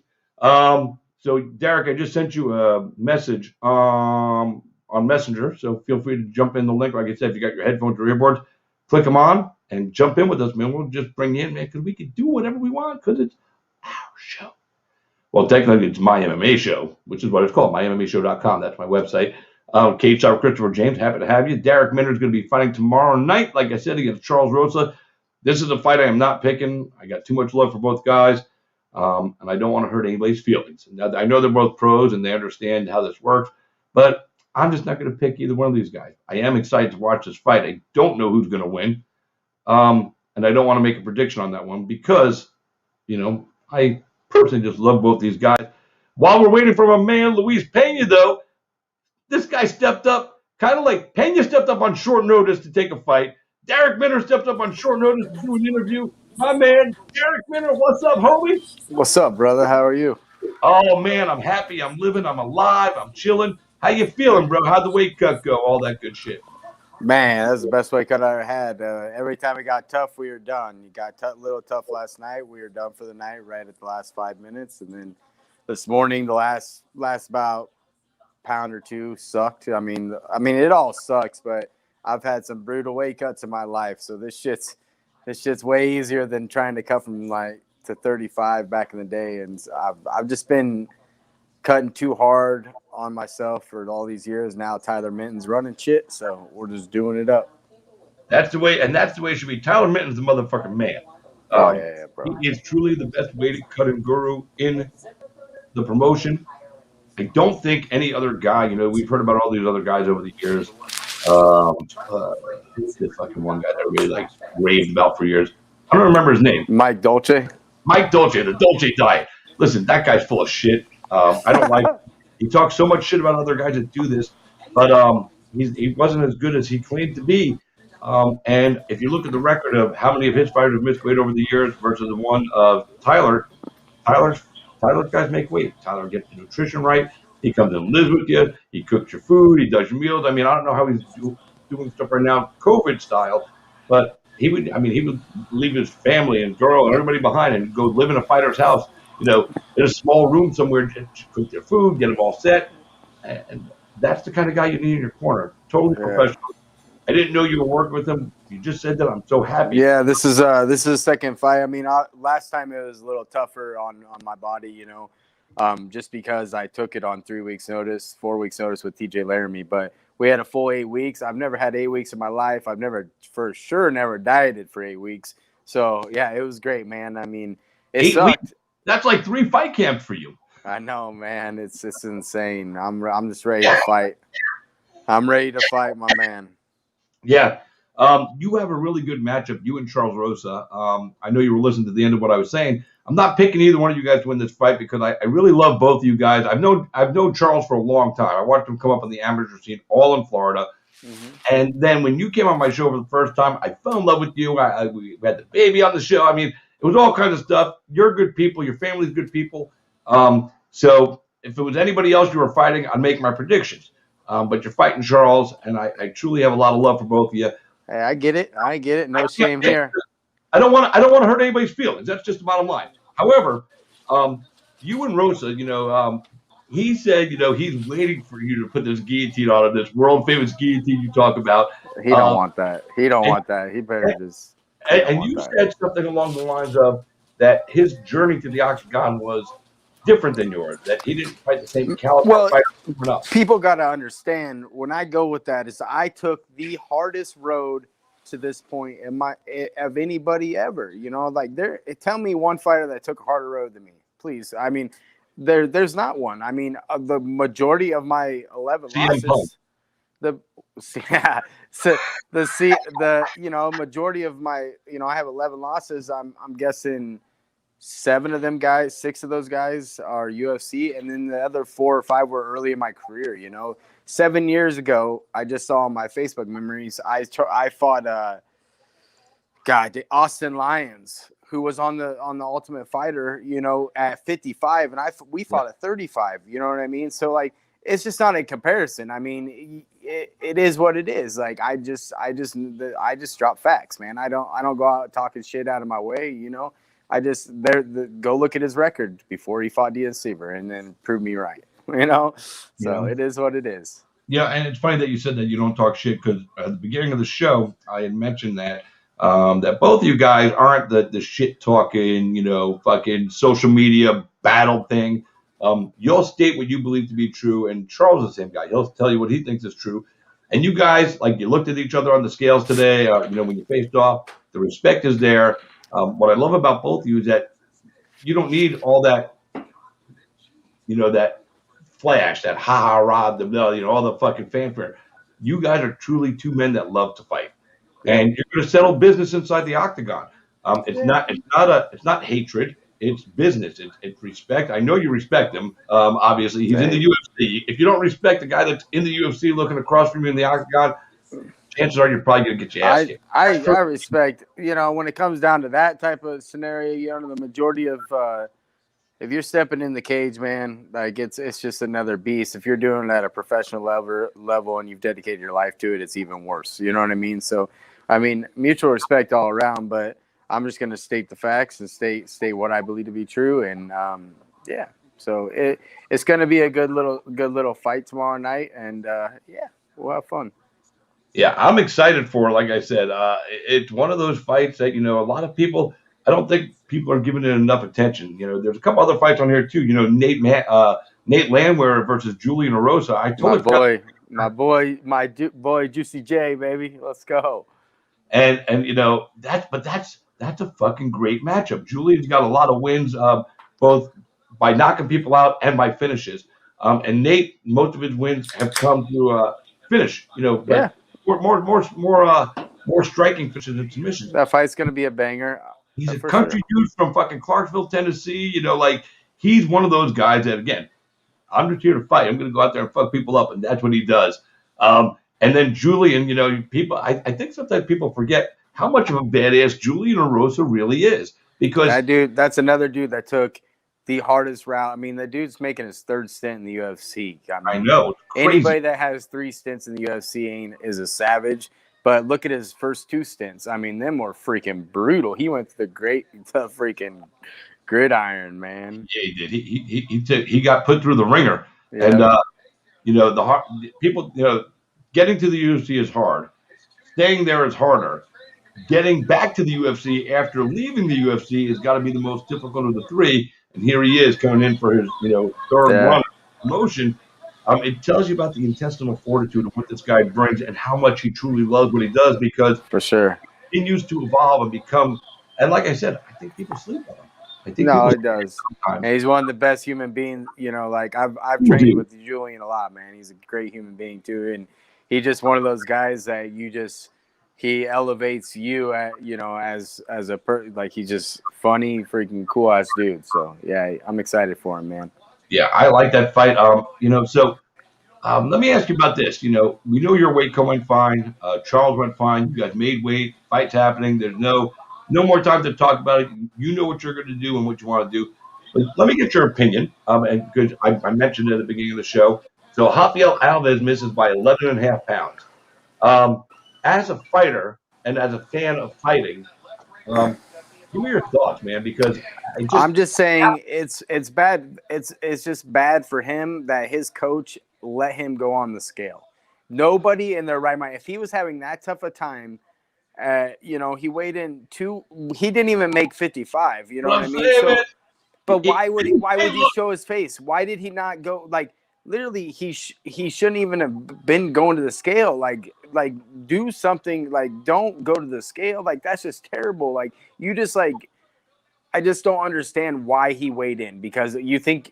So, Derek, I just sent you a message on Messenger, so feel free to jump in the link. Like I said, if you got your headphones or earbuds, click them on and jump in with us, man. We'll just bring you in, man, because we can do whatever we want because it's our show. Well, technically, it's my MMA show, which is what it's called, mymmashow.com. That's my website. Cage Star Christopher James, happy to have you. Derek Minner is going to be fighting tomorrow night, like I said, against Charles Rosa. This is a fight I am not picking. I got too much love for both guys, and I don't want to hurt anybody's feelings. Now, I know they're both pros, and they understand how this works, but I'm just not going to pick either one of these guys. I am excited to watch this fight. I don't know who's going to win, and I don't want to make a prediction on that one because, I personally just love both these guys. While we're waiting for my man Luis Pena, though, this guy stepped up, kind of like Pena stepped up on short notice to take a fight. Derek Minner stepped up on short notice to do an interview. My man, Derek Minner, what's up, homie? What's up, brother? How are you? Oh, man, I'm happy. I'm living. I'm alive. I'm chilling. How you feeling, bro? How'd the weight cut go? All that good shit. Man, that's the best weight cut I ever had. Every time it got tough, we were done. You got a little tough last night. We were done for the night right at the last 5 minutes. And then this morning, the last about pound or two sucked. I mean, it all sucks, but I've had some brutal weight cuts in my life. So this shit's way easier than trying to cut from to 35 back in the day. And I've just been cutting too hard on myself for all these years. Now Tyler Minton's running shit, so we're just doing it up. That's the way, and that's the way it should be. Tyler Minton's the motherfucking man. Yeah, bro. He is truly the best weighted cutting guru in the promotion. I don't think any other guy, we've heard about all these other guys over the years. Who's the fucking one guy that really raved about for years? I don't remember his name. Mike Dolce, the Dolce diet. Listen, that guy's full of shit. I don't like. He talks so much shit about other guys that do this, but he wasn't as good as he claimed to be. And if you look at the record of how many of his fighters have missed weight over the years versus the one of Tyler's guys make weight. Tyler gets the nutrition right. He comes and lives with you. He cooks your food. He does your meals. I mean, I don't know how he's doing stuff right now, COVID style, but he would. I mean, he would leave his family and girl and everybody behind and go live in a fighter's house. In a small room somewhere to cook their food, get them all set, and that's the kind of guy you need in your corner. Totally Yeah. professional. I didn't know you were working with him. You just said that. I'm so happy. Yeah, this is a second fight. I mean, last time it was a little tougher on my body, just because I took it on 3 weeks notice, 4 weeks notice with TJ Laramie. But we had a full 8 weeks. I've never had 8 weeks in my life. I've never dieted for 8 weeks. So yeah, it was great, man. I mean, it 8 sucked. weeks. That's like 3 fight camps for you. I know, man. It's insane. I'm just ready to fight. I'm ready to fight, my man. Yeah. You have a really good matchup, you and Charles Rosa. I know you were listening to the end of what I was saying. I'm not picking either one of you guys to win this fight because I really love both of you guys. I've known Charles for a long time. I watched him come up on the amateur scene all in Florida. Mm-hmm. And then when you came on my show for the first time, I fell in love with you. We had the baby on the show. I mean, it was all kinds of stuff. You're good people. Your family's good people. So if it was anybody else you were fighting, I'd make my predictions. But you're fighting Charles, and I truly have a lot of love for both of you. Hey, I get it. No shame here. I don't want to hurt anybody's feelings. That's just the bottom line. However, you and Rosa, he said, he's waiting for you to put this guillotine on him, this world famous guillotine you talk about. He don't want that. He don't want that. He better just. And you said something along the lines of that his journey to the octagon was different than yours, that he didn't fight the same caliber fighter. People got to understand, when I go with that, is I took the hardest road to this point of anybody ever. Tell me one fighter that took a harder road than me, please. I mean, there's not one. I mean, the majority of my 11 losses, majority of my, I have 11 losses. I'm guessing 6 of those guys are UFC, and then the other 4 or 5 were early in my career. 7 years ago, I just saw on my Facebook memories, I fought Austin Lyons, who was on the Ultimate Fighter, at 55, and we fought at 35. You know what I mean? So it's just not a comparison. I mean, it is what it is. Like I just drop facts, man. I don't go out talking shit out of my way. I just go look at his record before he fought Diaz Seaver and then prove me right. So It is what it is. Yeah, and it's funny that you said that you don't talk shit because at the beginning of the show I had mentioned that both of you guys aren't the shit talking, fucking social media battle thing. You'll state what you believe to be true, and Charles is the same guy. He'll tell you what he thinks is true. And you guys, you looked at each other on the scales today. When you faced off, the respect is there. What I love about both of you is that you don't need all that, that flash, that ha-ha, rah, all the fucking fanfare. You guys are truly two men that love to fight, and you're going to settle business inside the octagon. It's not hatred. It's business. It's respect. I know you respect him. Obviously, he's in the UFC. If you don't respect the guy that's in the UFC looking across from you in the octagon, chances are you're probably going to get your ass kicked. I respect, when it comes down to that type of scenario, the majority of, if you're stepping in the cage, man, it's just another beast. If you're doing it at a professional level and you've dedicated your life to it, it's even worse. You know what I mean? So, mutual respect all around, but I'm just going to state the facts and state what I believe to be true. And, so it's going to be a good little fight tomorrow night. And, we'll have fun. Yeah, I'm excited for it. Like I said, it's one of those fights that, a lot of people, I don't think people are giving it enough attention. There's a couple other fights on here too. Nate Landwehr versus Julian Erosa. My boy, Juicy J, baby. Let's go. And that's a fucking great matchup. Julian's got a lot of wins, both by knocking people out and by finishes. And Nate, most of his wins have come through finish. More striking finishes and submissions. That fight's gonna be a banger. He's a country dude from fucking Clarksville, Tennessee. He's one of those guys that, again, I'm just here to fight. I'm gonna go out there and fuck people up, and that's what he does. And then Julian, people, I think sometimes people forget how much of a badass Julian Erosa really is, because that's another dude that took the hardest route. I mean, the dude's making his 3rd stint in the UFC. I I mean, know, it's crazy. anybody that has 3 stints in the UFC is a savage. But look at his first 2 stints. I mean, them were freaking brutal. He went to the freaking gridiron, man. Yeah, he did. He got put through the ringer, and Yeah. people, getting to the UFC is hard. Staying there is harder. Getting back to the UFC after leaving the UFC has got to be the most difficult of the 3. And here he is coming in for his, 3rd run of promotion. It tells you about the intestinal fortitude of what this guy brings and how much he truly loves what he does, because For sure. he continues to evolve and become. And like I said, I think people sleep on him. I think No, people it does. sometimes. And he's one of the best human beings. Like I've Dude. trained with Julian a lot, man. He's a great human being too, and he's just one of those guys that he elevates you at as a like he's just funny, freaking cool ass dude. So yeah, I'm excited for him, man. Yeah, I like that fight. Let me ask you about this. We know your weight went fine. Charles went fine. You guys made weight. Fight's happening. There's no more time to talk about it. You know what you're going to do and what you want to do. But let me get your opinion. And because I mentioned it at the beginning of the show. So Rafael Alves misses by 11.5 pounds. As a fighter and as a fan of fighting, give me your thoughts, man. Because I'm just saying it's bad. It's just bad for him that his coach let him go on the scale. Nobody in their right mind, if he was having that tough a time, he weighed in he didn't even make 55. You know what I mean? So, but why would he show his face? Why did he not go? Like literally, he shouldn't even have been going to the scale. Like do something. Like don't go to the scale. Like that's just terrible. Like you just I just don't understand why he weighed in, because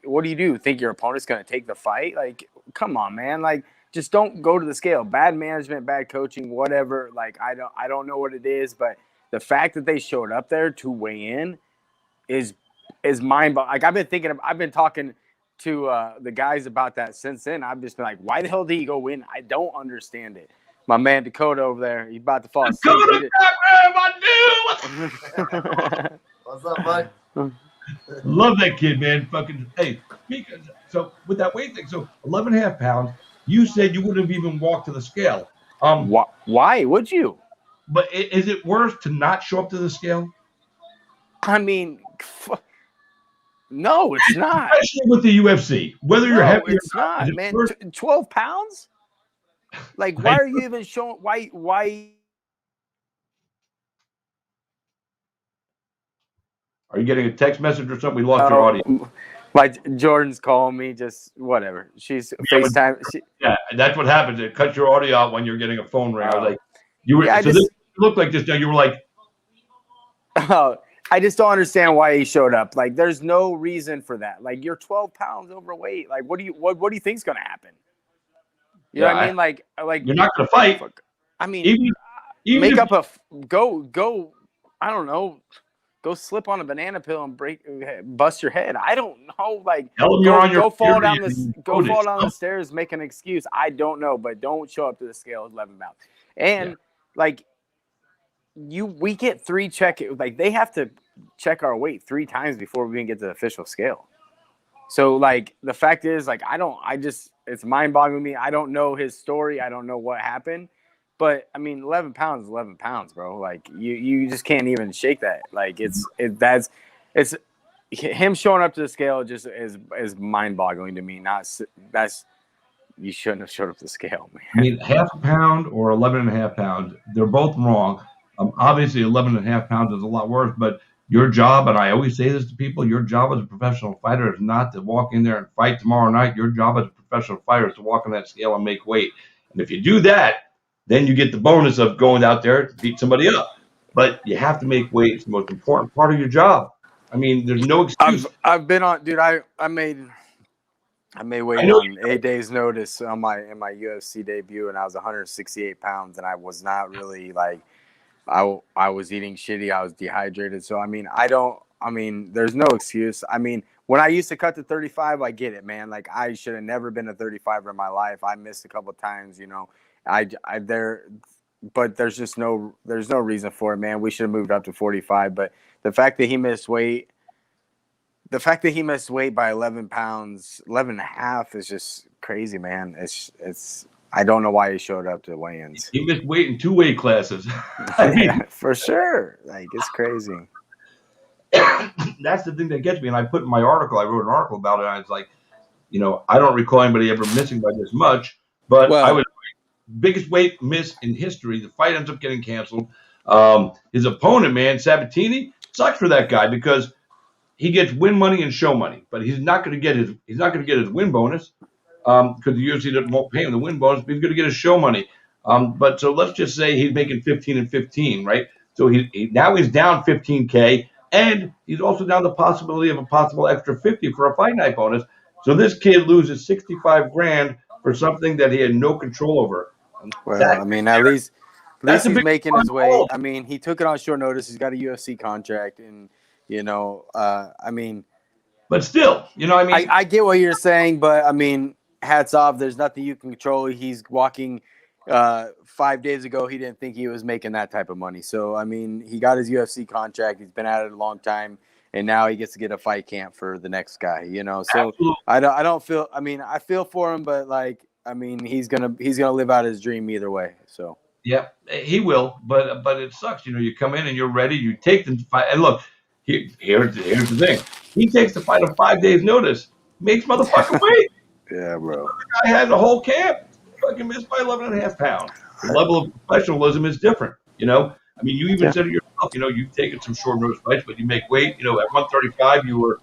what do you do? Think your opponent's going to take the fight? Like, come on, man. Like, just don't go to the scale. Bad management, bad coaching, whatever. Like, I don't know what it is, but the fact that they showed up there to weigh in is mind-boggling. Like, I've been talking to the guys about that since then. I've just been like, why the hell did he go in? I don't understand it. My man Dakota over there, he's about to fall asleep. What's up, Mike? Love that kid, man. Fucking hey. So with that weight thing, so 11.5 pounds. You said you wouldn't have even walked to the scale. Why would you? But is it worse to not show up to the scale? I mean, no, it's not. Especially with the UFC, whether you're heavy it's or not. It's not, man. 12 pounds? Like, why are you even showing? Why? Are you getting a text message or something? We lost your audio. Like Jordan's calling me, just whatever. She's FaceTime. Yeah, that's what happens. It cuts your audio out when you're getting a phone ring. I was like, you were. Yeah, this looked like just now. You were like, oh, I just don't understand why he showed up. Like, there's no reason for that. Like, you're 12 pounds overweight. Like, what do you think's gonna happen? You know what I mean? Like you're not gonna fight. I mean, even make up go. I don't know. Go slip on a banana peel and bust your head. I don't know. Like, go fall down the stairs, make an excuse. I don't know, but don't show up to the scale at 11 pounds. And we get 3 like they have to check our weight 3 times before we even get to the official scale. So like the fact is, like it's mind-boggling to me. I don't know his story. I don't know what happened. But I mean, 11 pounds is 11 pounds, bro. Like you just can't even shake that. Like it's him showing up to the scale just is mind-boggling to me. You shouldn't have showed up to the scale, man. I mean, 0.5 pound or 11.5 pounds, they're both wrong. Obviously, 11.5 pounds is a lot worse. But your job, and I always say this to people, your job as a professional fighter is not to walk in there and fight tomorrow night. Your job as a professional fighter is to walk on that scale and make weight. And if you do that, then you get the bonus of going out there to beat somebody up. But you have to make weight. It's the most important part of your job. I mean, there's no excuse. I've been on, dude. I made weight on 8 days' notice in my UFC debut, and I was 168 pounds, and I was not really like I was eating shitty. I was dehydrated. So I mean, there's no excuse. I mean, when I used to cut to 35, I get it, man. Like I should have never been a 35 in my life. I missed a couple of times, you know. But there's just no reason for it, man. We should have moved up to 45. But the fact that he missed weight, the fact that he missed weight by 11 pounds, 11 and a half is just crazy, man. It's. I don't know why he showed up to weigh-ins. He missed weight in 2 weight classes. I mean, Yeah, for sure. Like, it's crazy. that's the thing that gets me. And I put in my article, I wrote an article about it. And I was like, I don't recall anybody ever missing by this much, but I Well, was biggest weight miss in history. The fight ends up getting canceled. His opponent, man, Sabatini, sucks for that guy because he gets win money and show money, but he's not going to get his win bonus because the UFC won't pay him the win bonus. But he's going to get his show money. But so let's just say he's making 15 and 15, right? So now he's down 15K, and he's also down the possibility of a possible extra 50 for a fight night bonus. So this kid loses 65 grand for something that he had no control over. I mean, at least That's a he's big making one his way. goal. I mean, he took it on short notice. He's got a UFC contract, and I mean, But still, I get what you're saying, but I mean, hats off. There's nothing you can control. He's walking. 5 days ago, he didn't think he was making that type of money. So I mean, he got his UFC contract. He's been at it a long time, and now he gets to get a fight camp for the next guy. So Absolutely. I don't feel. I mean, I feel for him, but like, I mean, he's gonna live out his dream either way. So. Yeah, he will, but it sucks. You come in and you're ready. You take the fight, and look, here's the thing. He takes the fight on 5 days' notice. Makes motherfucker wait. Yeah, bro. The guy had the whole camp. Fucking missed by 11 and a half pounds. The level of professionalism is different. I mean, you even said it yourself. You've taken some short notice fights, but you make weight. At 135, you were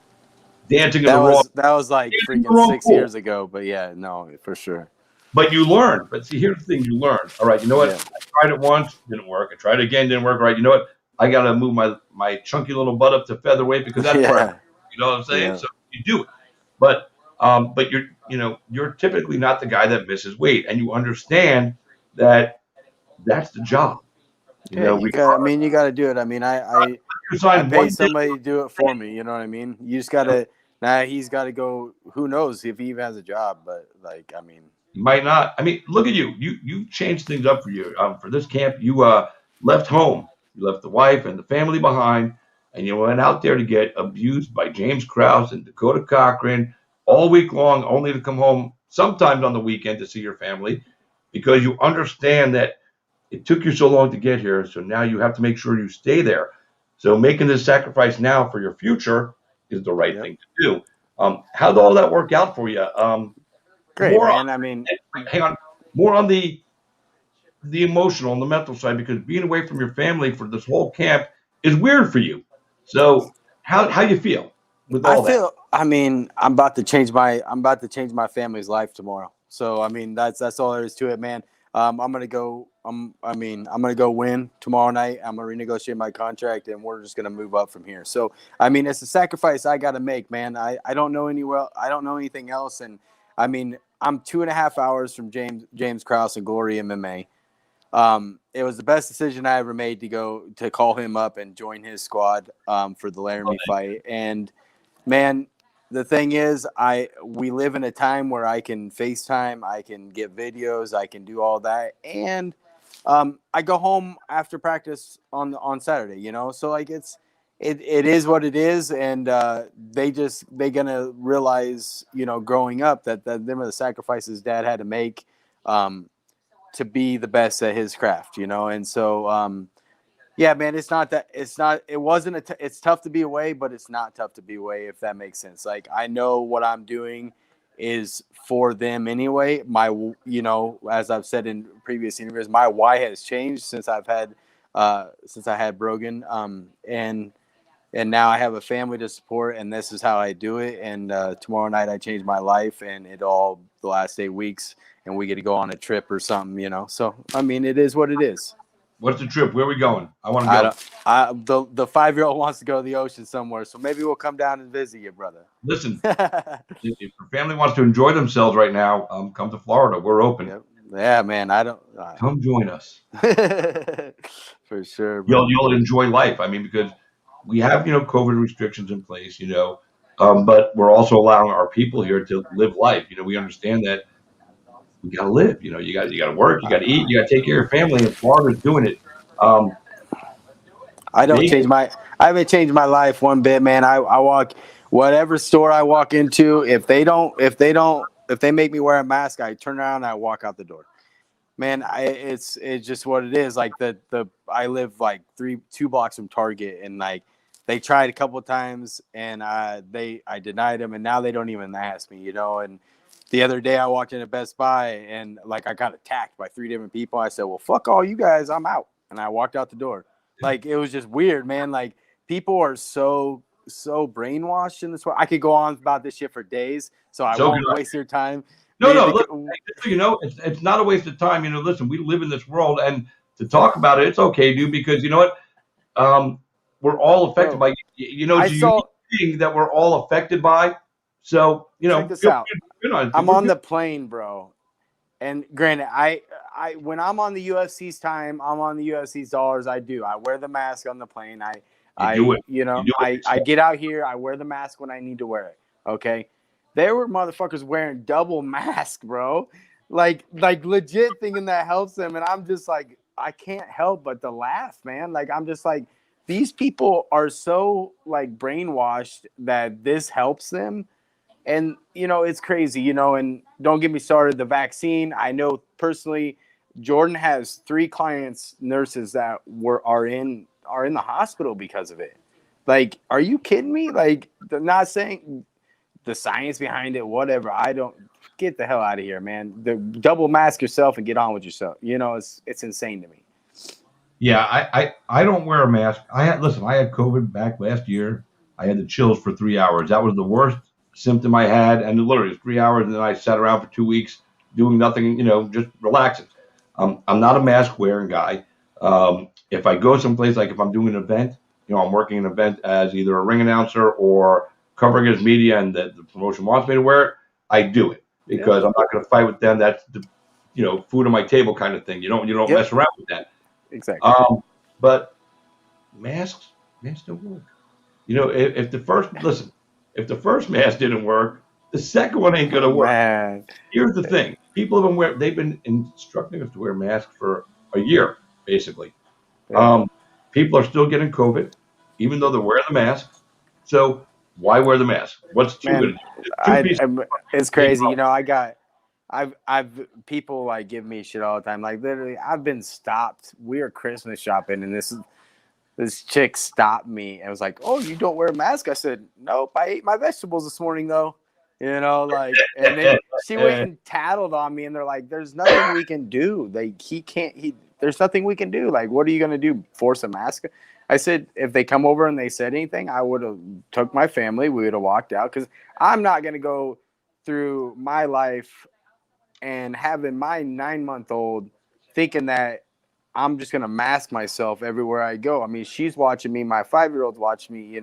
dancing in the wrong. That was like freaking 6 years ago. But yeah, no, for sure. But you learn. But see, here's the thing: you learn. All right, you know what? Yeah. I tried it once, didn't work. I tried it again, didn't work. All right, you know what? I got to move my chunky little butt up to featherweight because that's where you know what I'm saying. Yeah. So you do it. But you're typically not the guy that misses weight, and you understand that that's the job. You got to do it. I mean, I pay somebody to do it for me. You know what I mean? You just got to. Now he's got to go. Who knows if he even has a job? But like, I mean. You might not. I mean, look at you. You changed things up for you. For this camp, you left home. You left the wife and the family behind, and you went out there to get abused by James Krause and Dakota Cochran all week long, only to come home sometimes on the weekend to see your family, because you understand that it took you so long to get here. So now you have to make sure you stay there. So making this sacrifice now for your future is the right thing to do. How did all that work out for you? Great, man. I mean, hang on. More on the emotional and the mental side, because being away from your family for this whole camp is weird for you. So how you feel with all that? I mean, I'm about to change my family's life tomorrow. So I mean, that's all there is to it, man. I'm gonna go. I'm gonna go win tomorrow night. I'm gonna renegotiate my contract, and we're just gonna move up from here. So I mean, it's a sacrifice I got to make, man. I don't know I don't know anything else, and I mean, I'm 2.5 hours from James Krause and Glory MMA. It was the best decision I ever made to call him up and join his squad for the Laramie fight. And man, the thing is, we live in a time where I can FaceTime, I can get videos, I can do all that, and I go home after practice on Saturday. So like it is what it is, and they're gonna realize, growing up that them are the sacrifices Dad had to make to be the best at his craft, and so yeah, man, it's tough to be away, but it's not tough to be away, if that makes sense. Like, I know what I'm doing is for them anyway. As I've said in previous interviews, my why has changed since I had Brogan, and now I have a family to support, and this is how I do it. And tomorrow night I change my life, and the last 8 weeks, and we get to go on a trip or something, So I mean, it is what it is. What's the trip? Where are we going? I want to go. The 5-year-old wants to go to the ocean somewhere, so maybe we'll come down and visit you, brother. Listen, if your family wants to enjoy themselves right now, come to Florida. We're open. Yep. Yeah, man. Come join us. For sure, bro. You'll enjoy life. I mean, because we have COVID restrictions in place, but we're also allowing our people here to live life. We understand that. We gotta live, you got to work, you got to eat, you got to take care of your family, and Florida's doing it. I haven't changed my life one bit, man. I walk whatever store I walk into, if they make me wear a mask, I turn around and I walk out the door. Man, it's just what it is. Like I live like 2 blocks from Target, and like they tried a couple of times, and I denied them, and now they don't even ask me, And the other day I walked into Best Buy, and like I got attacked by 3 different people. I said, "Well, fuck all you guys, I'm out," and I walked out the door. Like it was just weird, man. Like people are so brainwashed in this way. I could go on about this shit for days, so I won't waste your time. No, look, it's not a waste of time. Listen, we live in this world, and to talk about it, it's okay, dude, because you know what? We're all affected by, it's a unique thing that we're all affected by. So, check this out. I'm on the plane, bro. And granted, I when I'm on the UFC's time, I'm on the UFC's dollars. I wear the mask on the plane. I get out here. I wear the mask when I need to wear it. Okay. There were motherfuckers wearing double mask, bro. Like legit thinking that helps them. And I'm just like, I can't help but to laugh, man. Like, I'm just like, these people are so like brainwashed that this helps them. And, it's crazy, and don't get me started. The vaccine, I know personally, Jordan has 3 clients, nurses that are in the hospital because of it. Like, are you kidding me? Like, they're not saying the science behind it, whatever. I don't get the hell out of here, man. The double mask yourself and get on with yourself. It's insane to me. Yeah, I don't wear a mask. I had COVID back last year. I had the chills for 3 hours. That was the worst symptom I had, and literally it was 3 hours, and then I sat around for 2 weeks doing nothing, just relaxing. I'm not a mask wearing guy. If I go someplace, like if I'm doing an event, I'm working an event as either a ring announcer or covering as media, and the promotion wants me to wear it, I do it because I'm not going to fight with them. That's the food on my table kind of thing. You don't mess around with that. Exactly. But masks don't work. If the first mask didn't work, the second one ain't gonna work. Man. Here's the thing: people they've been instructing us to wear masks for a year, basically. Yeah. People are still getting COVID, even though they're wearing the mask. So why wear the mask? What's too good? It's crazy. I've people like give me shit all the time. Like literally, I've been stopped. We were Christmas shopping, and this chick stopped me and was like, "Oh, you don't wear a mask?" I said, "Nope, I ate my vegetables this morning though." And then she went and tattled on me, and they're like, "There's nothing we can do. There's nothing we can do. Like, what are you gonna do? Force a mask?" I said, if they come over and they said anything, I would have took my family. We would have walked out because I'm not gonna go through my life and having my 9-month-old thinking that I'm just going to mask myself everywhere I go. I mean, she's watching me. My 5-year-old's watching me,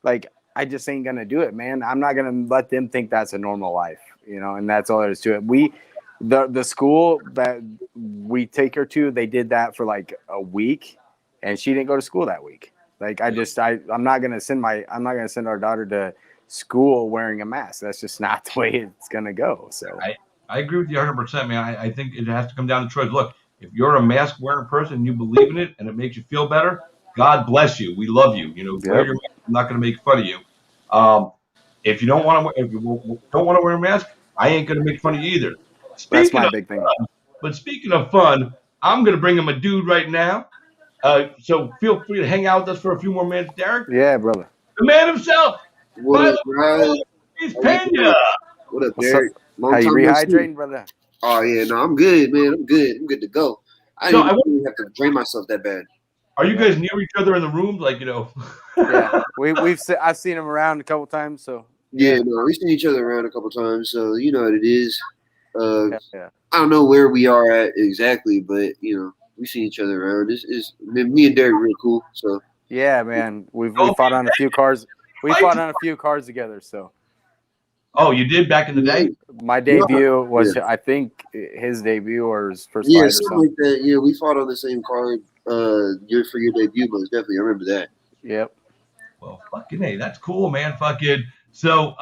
like I just ain't going to do it, man. I'm not going to let them think that's a normal life, and that's all there is to it. The school that we take her to, they did that for like a week and she didn't go to school that week. Like I'm not going to send our daughter to school wearing a mask. That's just not the way it's going to go. So I agree with you 100%, man. I think it has to come down to choice. Look, if you're a mask wearing person and you believe in it and it makes you feel better, God bless you. We love you. Wear your mask. I'm not going to make fun of you. If you don't want to wear a mask, I ain't going to make fun of you either. That's my big thing. But speaking of fun, I'm going to bring him a dude right now. So feel free to hang out with us for a few more minutes, Derek. Yeah, brother. The man himself. What up, Brian? Pena. What up, Derek? How you rehydrating, brother? Oh yeah, no, I'm good, man. I'm good to go. I didn't even have to drain myself that bad. Are you guys near each other in the rooms, like Yeah, I've seen him around a couple times, so. Yeah, no, we've seen each other around a couple times, so you know what it is. Yeah. I don't know where we are at exactly, but we see each other around. Me and Derek real cool. So. Yeah, man, we fought on a few cars. We fought on a few cars together, so. Oh, you did back in the day? My debut was, I think, his debut or his first fight or something like that. Yeah, we fought on the same card for your debut, most definitely. I remember that. Yep. Well, fucking hey, that's cool, man. Fucking so,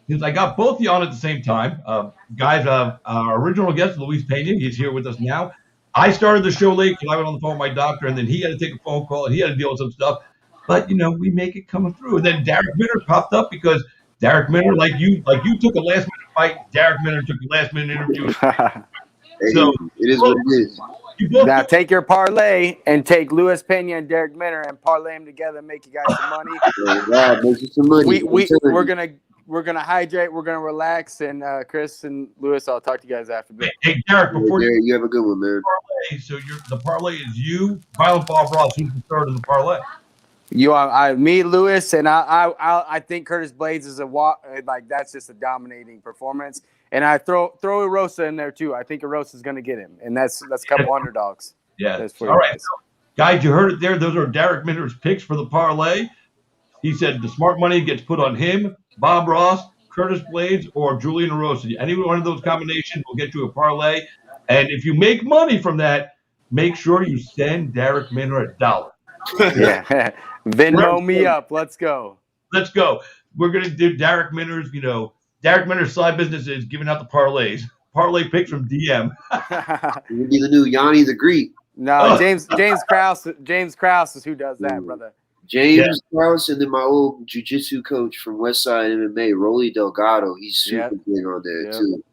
since I got both of you on at the same time, guys, our original guest, Luis Pena, he's here with us now. I started the show late because I went on the phone with my doctor, and then he had to take a phone call, and he had to deal with some stuff. but we make it coming through. And then Derek Minner popped up because Derek Minner, like you took a last minute fight. Derek Minner took a last minute interview. So it is what it is. you both Now take your parlay and take Luis Pena and Derek Minner and parlay them together and make you guys some money. Wow, make you some money. We're gonna hydrate. We're gonna relax. And Chris and Luis, I'll talk to you guys after this. Hey Derek, before you have a good one, man. Parlay, so the parlay is you, Violent Bob Ross. Who's the third in the parlay? You are me, Lewis, and I think Curtis Blades is that's just a dominating performance. And I throw Erosa in there too. I think Erosa's going to get him, and that's a couple underdogs. Yeah. All right, guys, you heard it there. Those are Derek Minner's picks for the parlay. He said the smart money gets put on him, Bob Ross, Curtis Blades, or Julian Erosa. Any one of those combinations will get you a parlay. And if you make money from that, make sure you send Derek Minner $1. Yeah. Venmo me up. Let's go. Let's go. We're going to do Derek Minner's, Derek Minner's side business is giving out the parlays. Parlay picks from DM. You'll be the new Yanni the Greek. No, James Krause is who does that, brother. James Krause, and then my old jiu-jitsu coach from Westside MMA, Rolly Delgado. He's super big on there, too.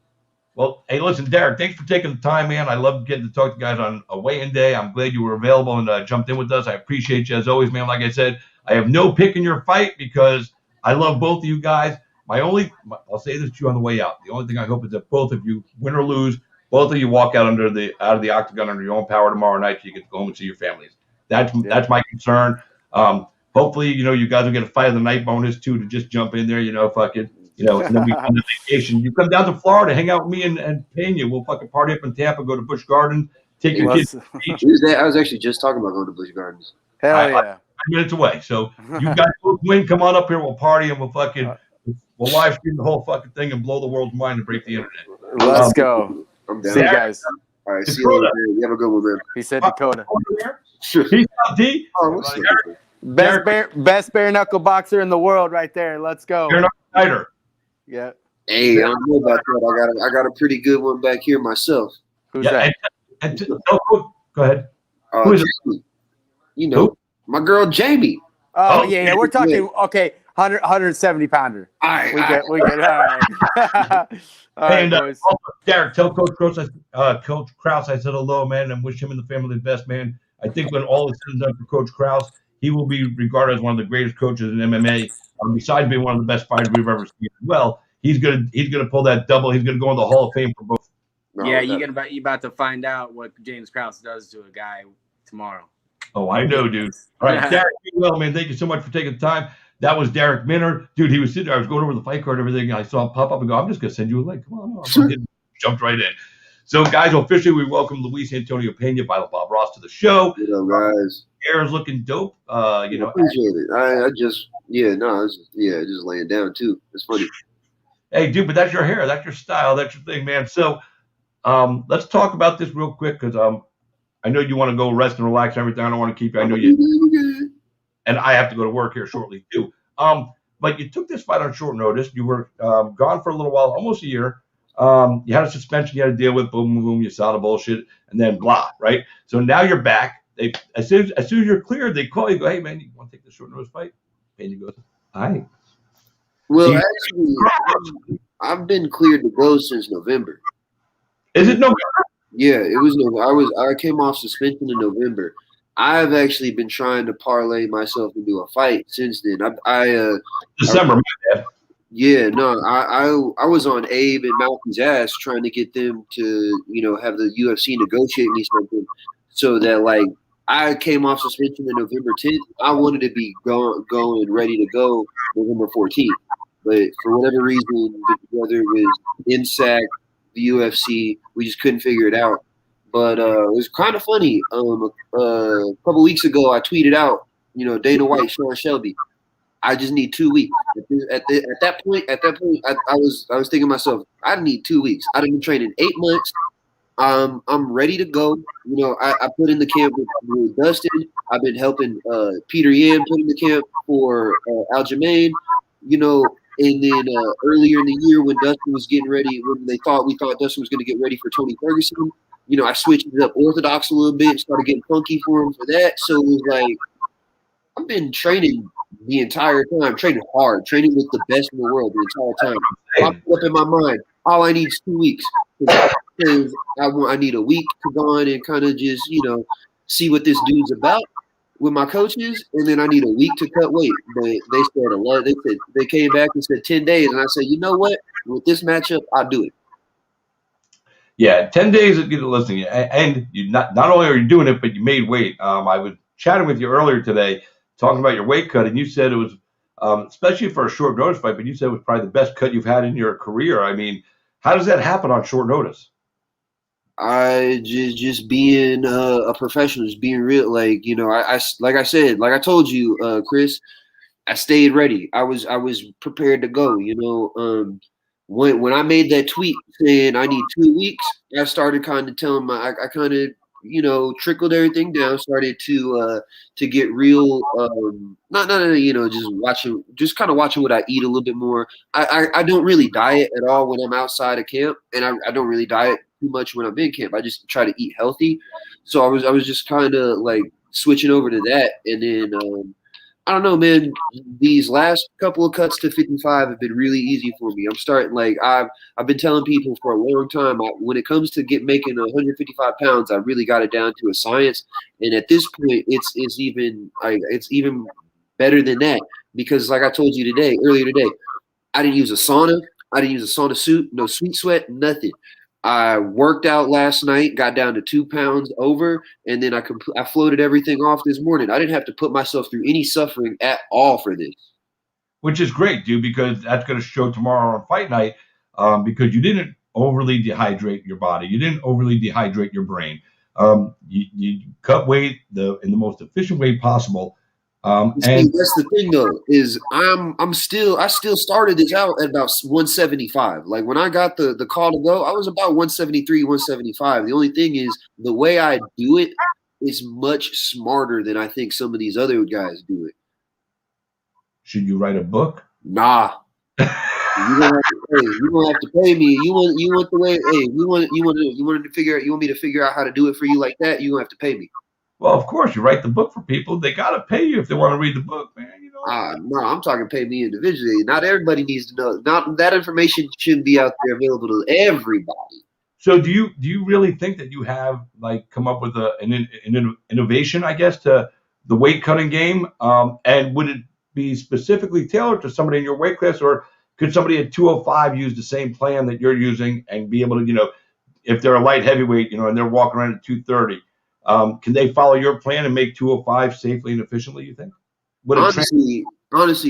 Well, hey, listen, Derek, thanks for taking the time, man. I love getting to talk to guys on a weigh-in day. I'm glad you were available and jumped in with us. I appreciate you as always, man. Like I said, I have no pick in your fight because I love both of you guys. I'll say this to you on the way out. The only thing I hope is that both of you, win or lose, both of you walk out of the octagon under your own power tomorrow night so you get to go home and see your families. That's my concern. Hopefully, you guys will get a fight of the night bonus too to just jump in there, fucking. And then we on the vacation. You come down to Florida, hang out with me and Pena. We'll fucking party up in Tampa, go to Busch Gardens, take your kids to the beach. I was actually just talking about going to Busch Gardens. Hell yeah. 5 minutes away. So you guys both win, come on up here, we'll party and we'll live stream the whole fucking thing and blow the world's mind and break the internet. Let's go. I'm down. See you guys. All right, see you later, man. You have a good one, man. He said Dakota. Peace out, D. Best bare knuckle boxer in the world right there. Let's go. Bare knuckle fighter. Yeah. Hey, I don't know about that. I got a pretty good one back here myself. Who's that? Go ahead. Who is it? My girl Jamie. Oh, yeah. We're talking, 170 pounder. All right. We get all right. All right, boys. Also, Derek, tell Coach Krause I said hello, man, and wish him and the family the best, man. I think when all is said and done for Coach Krause, he will be regarded as one of the greatest coaches in MMA. Besides being one of the best fighters we've ever seen as well, he's gonna pull that double. He's gonna go in the Hall of Fame for both. You're about to find out what James Krause does to a guy tomorrow. Oh, I know, dude. All right, Derek, well, man, thank you so much for taking the time. That was Derek Minner. Dude, he was sitting there. I was going over the fight card and everything, and I saw him pop up and go, I'm just going to send you a link. Come on. Jumped right in. So, guys, officially, we welcome Luis Antonio Pena, Violent Bob Ross, to the show. Guys. Hair is looking dope. I appreciate it. I just laying down, too. It's funny. Hey, dude, but that's your hair. That's your style. That's your thing, man. So, let's talk about this real quick because I know you want to go rest and relax and everything. I don't want to keep you. I know you. And I have to go to work here shortly, too. But you took this fight on short notice. You were gone for a little while, almost a year. You had a suspension you had to deal with. Boom, boom, boom. You saw the bullshit. And then blah, right? So now you're back. As soon as you're cleared, they call you, go, hey, man, you want to take this short notice fight? And you go, all right. Well, actually, I've been cleared to go since November. Is it November? Yeah, it was. I came off suspension in November. I've actually been trying to parlay myself into a fight since then. December, my bad. Yeah, no, I was on Abe and Malcolm's ass trying to get them to, have the UFC negotiate me something so that I came off suspension in November 10th. I wanted to be going ready to go November 14th, but for whatever reason, whether it was INSAC, the UFC, we just couldn't figure it out. But it was kind of funny. A couple weeks ago, I tweeted out, Dana White, Sean Shelby. I just need 2 weeks. At that point, I was thinking to myself, I need 2 weeks. I've been training 8 months. I'm ready to go. I put in the camp with Dustin. I've been helping Peter Yan put in the camp for Aljamain. And then earlier in the year when Dustin was getting ready, when we thought Dustin was going to get ready for Tony Ferguson, I switched it up orthodox a little bit, started getting funky for him for that. So it was I've been training the entire time, training hard, training with the best in the world the entire time. Popped up in my mind, all I need is 2 weeks because I need a week to go on and kind of just see what this dude's about with my coaches, and then I need a week to cut weight. But they said 11. They said they came back and said 10 days, and I said, you know what? With this matchup, I'll do it. Yeah, 10 days of listening, and you not only are you doing it, but you made weight. I was chatting with you earlier today, talking about your weight cut, and you said it was, especially for a short notice fight, but you said it was probably the best cut you've had in your career. I mean, how does that happen on short notice? I just being a professional, just being real. Like I like I said, like I told you, Chris, I stayed ready. I was prepared to go. When I made that tweet saying I need 2 weeks, I started kind of telling I kind of trickled everything down. Started to get real. Not just kind of watching what I eat a little bit more. I don't really diet at all when I'm outside of camp, and I don't really diet too much when I'm in camp. I just try to eat healthy. So I was just kind of like switching over to that, and then. I don't know, man. These last couple of cuts to 55 have been really easy for me. I'm starting I've been telling people for a long time. When it comes to making 155 pounds, I really got it down to a science. And at this point, it's even better than that because, like I told you earlier today, I didn't use a sauna. I didn't use a sauna suit. No sweet sweat. Nothing. I worked out last night, got down to 2 pounds over, and then I floated everything off this morning. I didn't have to put myself through any suffering at all for this. Which is great, dude, because that's going to show tomorrow on fight night because you didn't overly dehydrate your body. You didn't overly dehydrate your brain. You cut weight in the most efficient way possible. And that's the thing, though, is I still started this out at about 175. Like when I got the call to go, I was about 173, 175. The only thing is the way I do it is much smarter than I think some of these other guys do it. Should you write a book? Nah. You don't have to pay me. You want the way? Hey, you want me to figure out how to do it for you like that? You don't have to pay me. Well, of course, you write the book for people. They got to pay you if they want to read the book, man. No, I'm talking pay me individually. Not everybody needs to know. Not that information shouldn't be out there available to everybody. So do you really think that you have come up with an innovation, I guess, to the weight cutting game? And would it be specifically tailored to somebody in your weight class, or could somebody at 205 use the same plan that you're using and be able to, if they're a light heavyweight, and they're walking around at 230, can they follow your plan and make 205 safely and efficiently, you think? Honestly,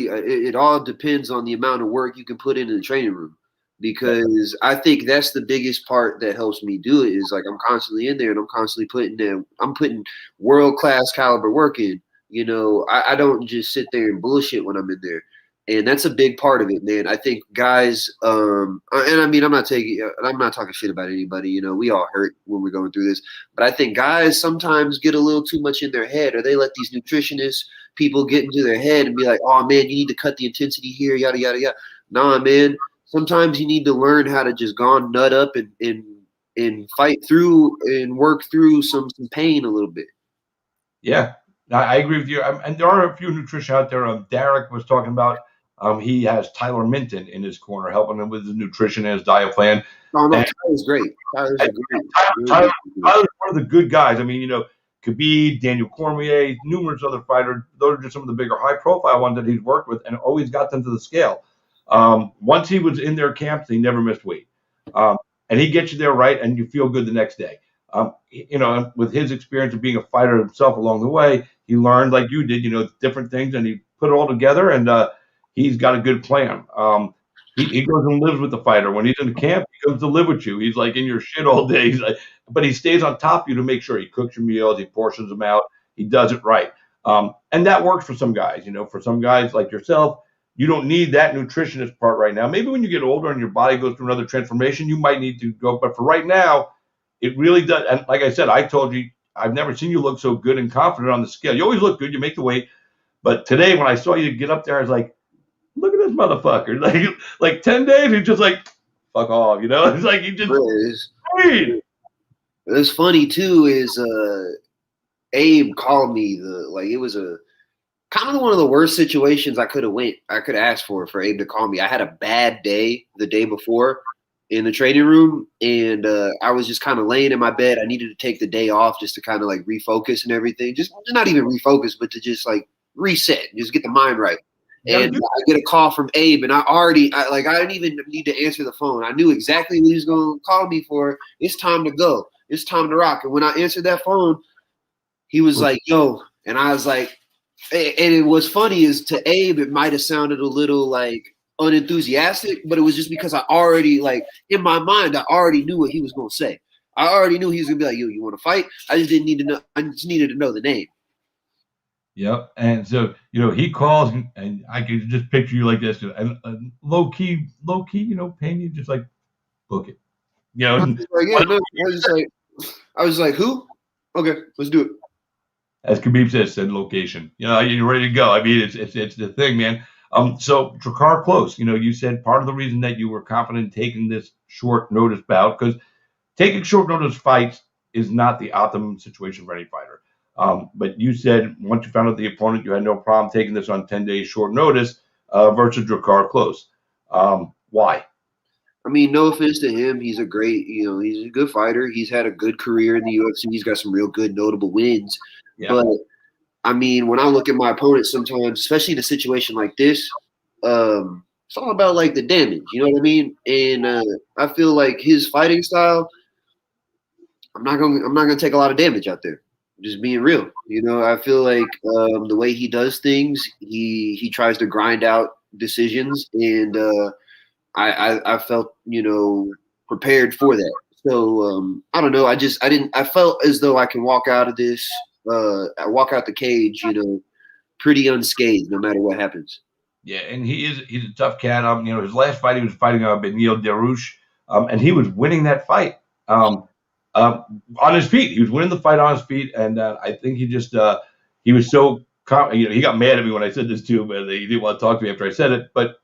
it all depends on the amount of work you can put in the training room, because I think that's the biggest part that helps me do it is like I'm constantly in there and I'm constantly putting world-class caliber work in. I don't just sit there and bullshit when I'm in there. And that's a big part of it, man. I think guys, and I mean, I'm not talking shit about anybody. We all hurt when we're going through this. But I think guys sometimes get a little too much in their head, or they let these nutritionists people get into their head and be like, oh, man, you need to cut the intensity here, yada, yada, yada. Nah, man. Sometimes you need to learn how to just go nut up and fight through and work through some pain a little bit. Yeah, I agree with you. And there are a few nutritionists out there. Derek was talking about he has Tyler Minton in his corner, helping him with his nutrition and his diet plan. Oh, no, Tyler's great. Tyler's Tyler's one of the good guys. I mean, Khabib, Daniel Cormier, numerous other fighters. Those are just some of the bigger high-profile ones that he's worked with and always got them to the scale. Once he was in their camps, he never missed weight. And he gets you there right, and you feel good the next day. With his experience of being a fighter himself along the way, he learned, like you did, different things, and he put it all together, and he's got a good plan. He goes and lives with the fighter. When he's in the camp, he comes to live with you. He's like in your shit all day. But he stays on top of you to make sure he cooks your meals, he portions them out, he does it right. And that works for some guys. For some guys like yourself, you don't need that nutritionist part right now. Maybe when you get older and your body goes through another transformation, you might need to go. But for right now, it really does. And like I said, I told you, I've never seen you look so good and confident on the scale. You always look good. You make the weight. But today, when I saw you get up there, I was like, look at this motherfucker. Like 10 days, he's just like, fuck off. It's like you just. It's funny, too, is Abe called me. It was kind of one of the worst situations I could have asked for Abe to call me. I had a bad day the day before in the training room, and I was just kind of laying in my bed. I needed to take the day off just to kind of like refocus and everything. Just not even refocus, but to just like reset, just get the mind right. And I get a call from Abe, and I didn't even need to answer the phone. I knew exactly what he was going to call me for. It's time to go. It's time to rock. And when I answered that phone, he was like, "Yo," and I was like, and it was funny is to Abe, it might have sounded a little like unenthusiastic, but it was just because I already like in my mind, I already knew what he was going to say. I already knew he was going to be like, "Yo, you want to fight?" I just didn't need to know. I just needed to know the name. Yep. And so, he calls and I could just picture you like this and low key, paying you just like book it. I was like, who? Okay, let's do it. As Khabib said location. You're ready to go. I mean, it's the thing, man. So Drakkar Close, you said part of the reason that you were confident in taking this short notice bout, because taking short notice fights is not the optimum situation for any fighter. But you said once you found out the opponent, you had no problem taking this on 10 days short notice versus Drakkar Close. Why? I mean, no offense to him. He's a great, he's a good fighter. He's had a good career in the UFC. He's got some real good, notable wins. Yeah. But, I mean, when I look at my opponent sometimes, especially in a situation like this, it's all about, like, the damage. You know what I mean? And I feel like his fighting style, I'm not gonna take a lot of damage out there. Just being real. I feel like the way he does things, he tries to grind out decisions, and I felt prepared for that. So I don't know. I felt as though I can walk out of this, walk out the cage, pretty unscathed no matter what happens. Yeah, and he's a tough cat. His last fight he was fighting Beneil Dariush, and he was winning that fight. On his feet. He was winning the fight on his feet, and I think he just he was so he got mad at me when I said this to him, and he didn't want to talk to me after I said it. But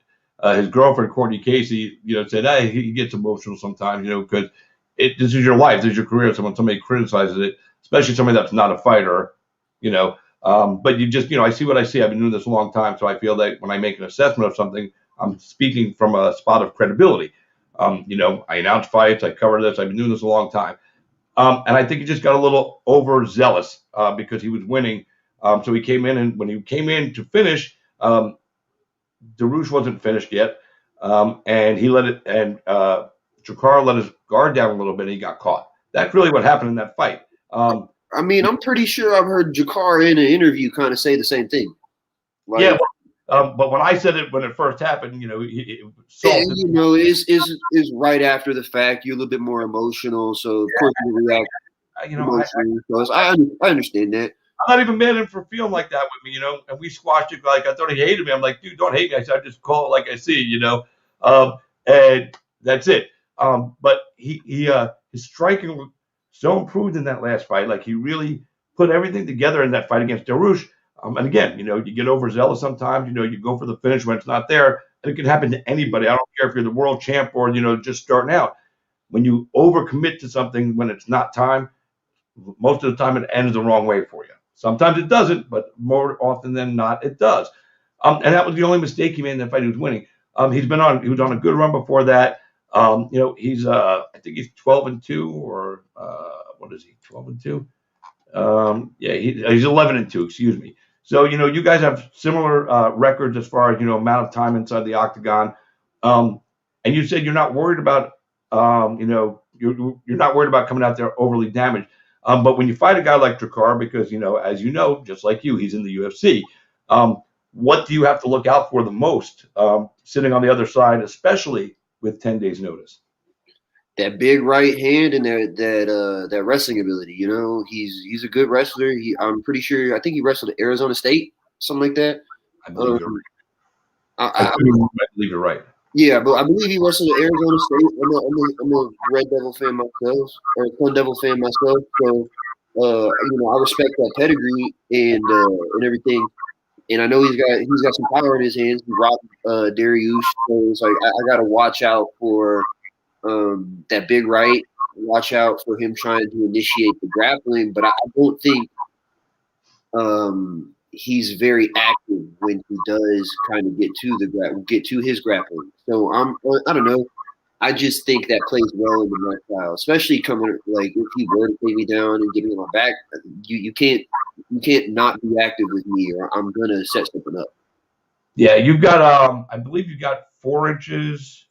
his girlfriend Courtney Casey, said, "Hey, he gets emotional sometimes, because this is your life, this is your career. So when somebody criticizes it, especially somebody that's not a fighter, but you just I see what I see. I've been doing this a long time, so I feel that when I make an assessment of something, I'm speaking from a spot of credibility. I announce fights, I cover this. I've been doing this a long time." And I think he just got a little overzealous because he was winning. So he came in, and when he came in to finish, Dariush wasn't finished yet, and he let it. And Drakkar let his guard down a little bit, and he got caught. That's really what happened in that fight. I mean, I'm pretty sure I've heard Drakkar in an interview kind of say the same thing. Like, yeah. But when I said it when it first happened, is right after the fact. You're a little bit more emotional, so of course you react. I understand that. I'm not even mad at him for feeling like that with me, And we squashed it like I thought he hated me. I'm like, dude, don't hate me. I said, I just call it like I see, and that's it. But his striking was so improved in that last fight. Like he really put everything together in that fight against Dariush. And again, you get overzealous sometimes. You go for the finish when it's not there, and it can happen to anybody. I don't care if you're the world champ or just starting out. When you overcommit to something when it's not time, most of the time it ends the wrong way for you. Sometimes it doesn't, but more often than not, it does. And that was the only mistake he made in that fight. He was winning. He was on a good run before that. He's I think he's 12-2 or what is he? 12-2. He's 11-2. Excuse me. So, you guys have similar records as far as, amount of time inside the octagon. And you said you're not worried about, you're not worried about coming out there overly damaged. But when you fight a guy like Drakkar, because, as you know, just like you, he's in the UFC. What do you have to look out for the most sitting on the other side, especially with 10 days notice? That big right hand and that wrestling ability. He's a good wrestler. I'm pretty sure. I think he wrestled at Arizona State, something like that. I believe you're right. I believe you're right. Yeah, but I believe he wrestled at Arizona State. I'm a Red Devil fan myself, or a Sun Devil fan myself. So, I respect that pedigree and everything. And I know he's got some power in his hands. He rocked Dariush, so it's like I got to watch out for that big right. Watch out for him trying to initiate the grappling. But I don't think he's very active when he does kind of get to his grappling. So I don't know. I just think that plays well into my style, especially coming like if he were to take me down and give me my back, you can't not be active with me, or I'm gonna set something up. Yeah, you've got I believe you got 4 inches,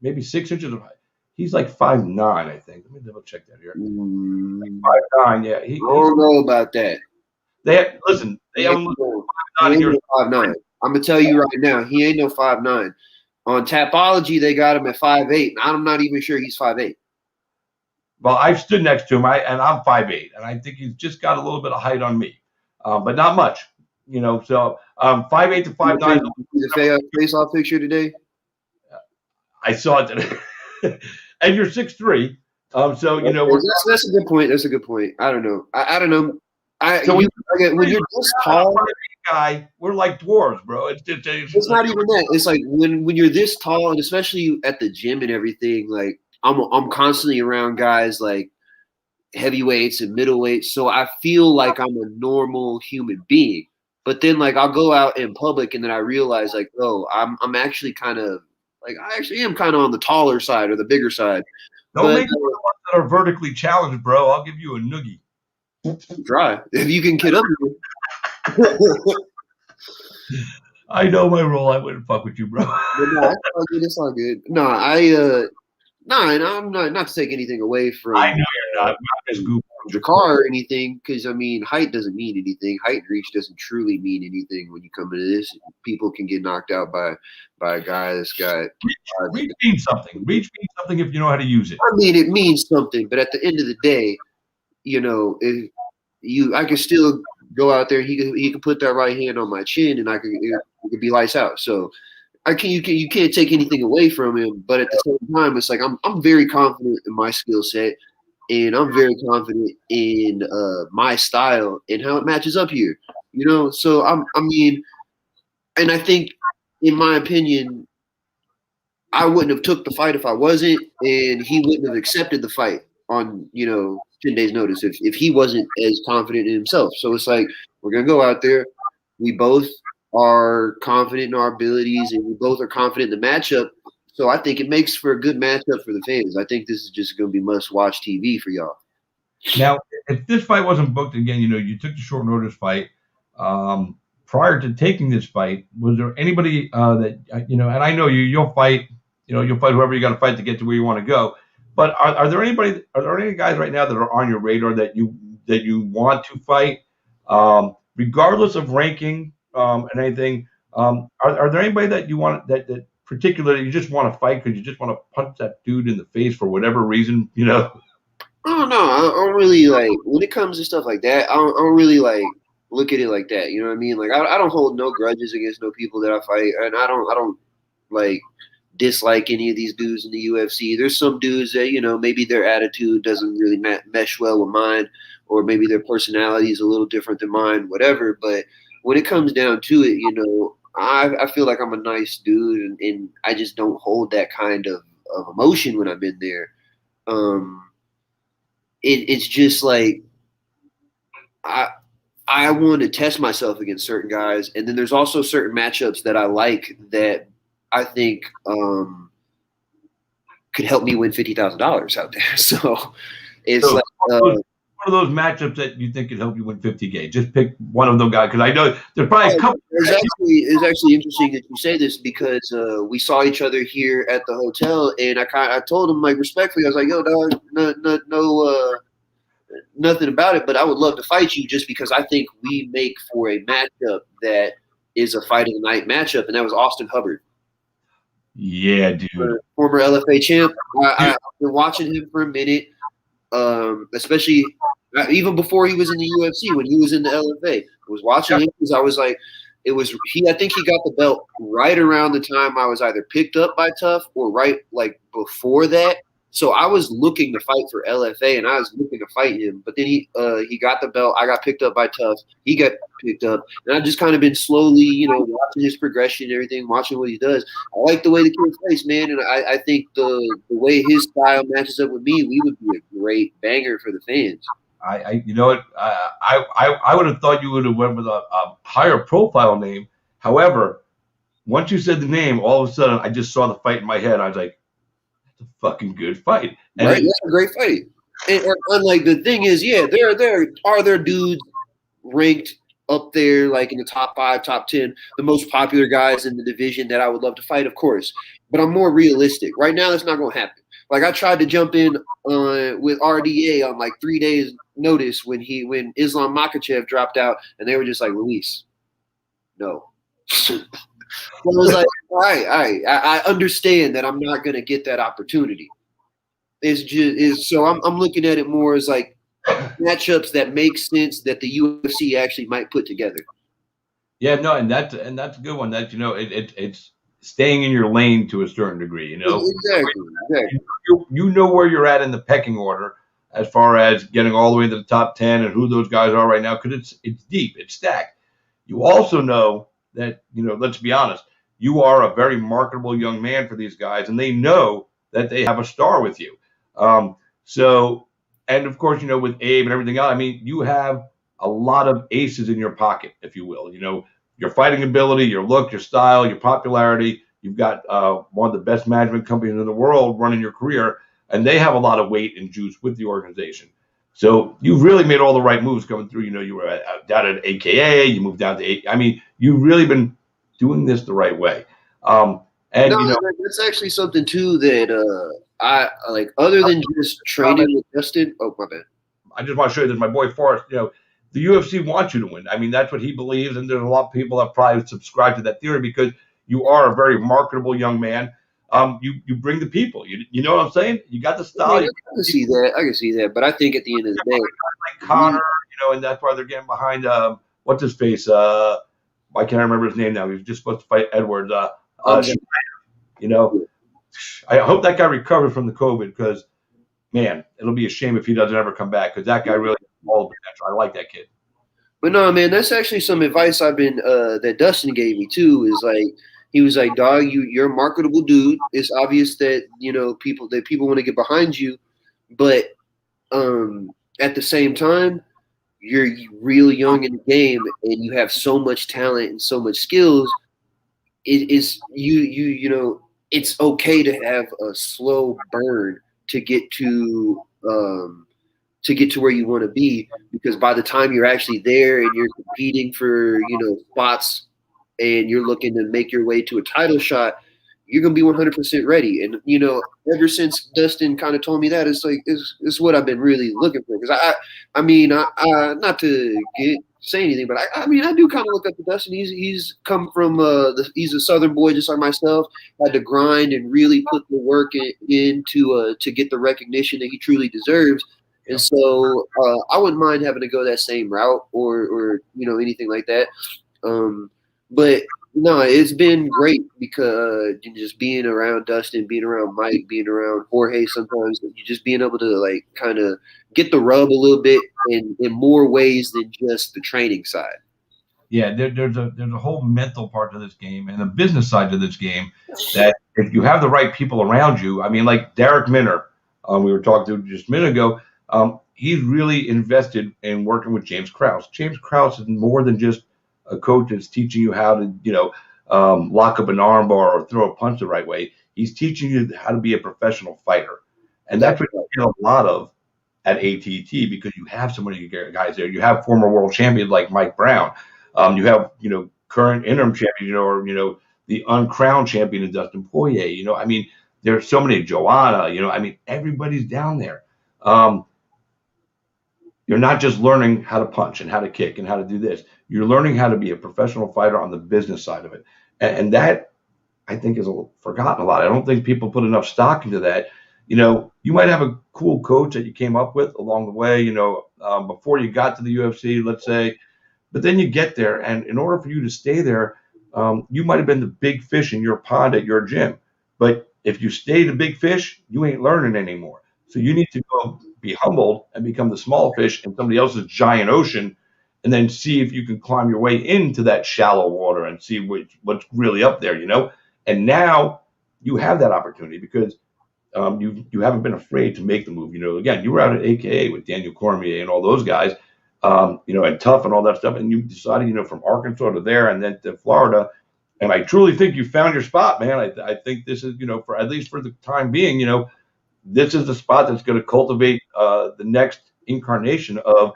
maybe 6 inches of height. He's like 5'9", I think. Let me double check that here. 5'9", yeah. I don't know about that. Listen. They He have ain't him no 5'9" here. 5'9". I'm gonna tell you right now, he ain't no 5'9". On Tapology, they got him at 5'8", and I'm not even sure he's 5'8". Well, I've stood next to him, and I'm 5'8", and I think he's just got a little bit of height on me, but not much. So 5'8" to 5'9". The face-off picture today. I saw it today. And you're 6'3", so that's a good point. That's a good point. I don't know. I don't know. So when you're this tall, guy, we're like dwarves, bro. It's not even that. It's like when you're this tall, and especially at the gym and everything. Like I'm constantly around guys like heavyweights and middleweights, so I feel like I'm a normal human being. But then like I'll go out in public, and then I realize like, oh, I'm actually kind of like I actually am kind of on the taller side or the bigger side. Don't make the ones that are vertically challenged, bro. I'll give you a noogie. Try if you can get up here. I know my role. I wouldn't fuck with you, bro. No, it's all good. No, and I'm not to take anything away from. I know you're not as goofy Jakar or anything, because I mean, height doesn't mean anything. Height and reach doesn't truly mean anything when you come into this. People can get knocked out by a guy that's got. Reach means something. Reach means something if you know how to use it. I mean, it means something, but at the end of the day, if I can still go out there. He can put that right hand on my chin, and it could be lights out. So you can't take anything away from him, but at the same time, it's like I'm very confident in my skill set, and I'm very confident in my style and how it matches up here. So I mean, and I think, in my opinion, I wouldn't have took the fight if I wasn't, and he wouldn't have accepted the fight on 10 days notice if he wasn't as confident in himself. So it's like we're gonna go out there. We both are confident in our abilities, and we both are confident in the matchup. So I think it makes for a good matchup for the fans. I think this is just going to be must-watch TV for y'all. Now, if this fight wasn't booked again, you took the short notice fight. Prior to taking this fight, was there anybody that and I know you'll fight, you'll fight whoever you got to fight to get to where you want to go. But are there any guys right now that are on your radar that you want to fight, regardless of ranking and anything? Are there anybody that you want that particularly you just want to fight because you just want to punch that dude in the face for whatever reason? I don't know. I don't really like when it comes to stuff like that. I don't really like look at it like that. You know what I mean? Like I don't hold no grudges against no people that I fight, and I don't like dislike any of these dudes in the UFC. There's some dudes that maybe their attitude doesn't really mesh well with mine, or maybe their personality is a little different than mine, whatever. But when it comes down to it, I feel like I'm a nice dude, and I just don't hold that kind of emotion when I'm in there. It's just like I want to test myself against certain guys, and then there's also certain matchups that I like that I think could help me win $50,000 out there. So it's one of those matchups that you think could help you win $50K. Just pick one of those guys, because I know there's probably a couple. It's actually interesting that you say this, because we saw each other here at the hotel, and I told him, like, respectfully, I was like, yo, dog, no, nothing about it, but I would love to fight you, just because I think we make for a matchup that is a fight of the night matchup, and that was Austin Hubbard. Yeah, dude. Former LFA champ. I've been watching him for a minute, especially even before he was in the UFC, when he was in the LFA. I was watching him because I was like, I think he got the belt right around the time I was either picked up by Tough or right like before that. So I was looking to fight for LFA, and I was looking to fight him. But then he got the belt. I got picked up by Tough. He got picked up. And I've just kind of been slowly, watching his progression and everything, watching what he does. I like the way the kid plays, man. And I think the way his style matches up with me, we would be a great banger for the fans. you know what? I would have thought you would have went with a higher profile name. However, once you said the name, all of a sudden I just saw the fight in my head. I was like, "That's a fucking good fight." And Right, that's a great fight. And unlike the thing is, yeah, there dudes ranked up there like in the top 5, top 10, the most popular guys in the division that I would love to fight, of course. But I'm more realistic. Right now, that's not going to happen. Like I tried to jump in with RDA on like 3 days notice when Islam Makhachev dropped out, and they were just like, Luis, no. I was like, all right, I understand that I'm not going to get that opportunity. So I'm looking at it more as like matchups that make sense that the UFC actually might put together. yeah, no, and that's a good one. That it's staying in your lane to a certain degree. You know, Exactly. you know where you're at in the pecking order as far as getting all the way to the top 10 and who those guys are right now because it's deep, it's stacked. You also know that let's be honest, you are a very marketable young man for these guys, and they know that they have a star with you. So, and of course, with Abe and everything else, I mean, you have a lot of aces in your pocket, if you will. Your fighting ability, your look, your style, your popularity. You've got one of the best management companies in the world running your career, and they have a lot of weight and juice with the organization. So you've really made all the right moves coming through. You were down at AKA, you moved down to I mean, you've really been doing this the right way. And No, that's actually something too that I like. Other than just training with Justin. Oh my bad. I just want to show you that my boy Forrest, the UFC wants you to win. I mean, that's what he believes, and there's a lot of people that probably subscribe to that theory because you are a very marketable young man. You bring the people. You know what I'm saying? You got the style. Yeah, I can see that. I can see that. But I think at the end of the day, like Connor, and that's why they're getting behind what's his face? Why can't I remember his name now? He was just supposed to fight Edwards. I hope that guy recovers from the COVID because, man, it'll be a shame if he doesn't ever come back because that guy really has all the potential. I like that kid. But no, man, that's actually some advice I've been that Dustin gave me too. Is like he was like, "Dog, you're a marketable dude. It's obvious that people want to get behind you, but at the same time, you're real young in the game and you have so much talent and so much skills. It is it's okay to have a slow burn to get to where you want to be, because by the time you're actually there and you're competing for spots and you're looking to make your way to a title shot, you're gonna be 100% ready. And ever since Dustin kind of told me that, it's like it's what I've been really looking for. Because I mean, not to say anything, but I mean, I do kind of look up to Dustin. He's come from he's a Southern boy just like myself. Had to grind and really put the work in to get the recognition that he truly deserves. And so I wouldn't mind having to go that same route or anything like that. But no, it's been great because just being around Dustin, being around Mike, being around Jorge, sometimes just being able to like kind of get the rub a little bit in more ways than just the training side. Yeah, there's a whole mental part to this game and a business side to this game that if you have the right people around you, I mean, like Derek Minner, we were talking to just a minute ago, he's really invested in working with James Krause. James Krause is more than just a coach that's teaching you how to, lock up an armbar or throw a punch the right way. He's teaching you how to be a professional fighter. And that's what you get a lot of at ATT because you have so many guys there. You have former world champions like Mike Brown. You have, current interim champion, or, the uncrowned champion Dustin Poirier. I mean, there's so many, Joanna, I mean, everybody's down there. You're not just learning how to punch and how to kick and how to do this. You're learning how to be a professional fighter on the business side of it. And that, I think, is forgotten a lot. I don't think people put enough stock into that. You might have a cool coach that you came up with along the way, before you got to the UFC, let's say. But then you get there, and in order for you to stay there, you might have been the big fish in your pond at your gym. But if you stay the big fish, you ain't learning anymore. So you need to go be humbled and become the small fish in somebody else's giant ocean, and then see if you can climb your way into that shallow water and see what's really up there, And now you have that opportunity because you haven't been afraid to make the move. Again, you were out at AKA with Daniel Cormier and all those guys, and Tough and all that stuff, and you decided, from Arkansas to there and then to Florida. And I truly think you found your spot, man. I think this is, for at least for the time being, this is the spot that's going to cultivate the next incarnation of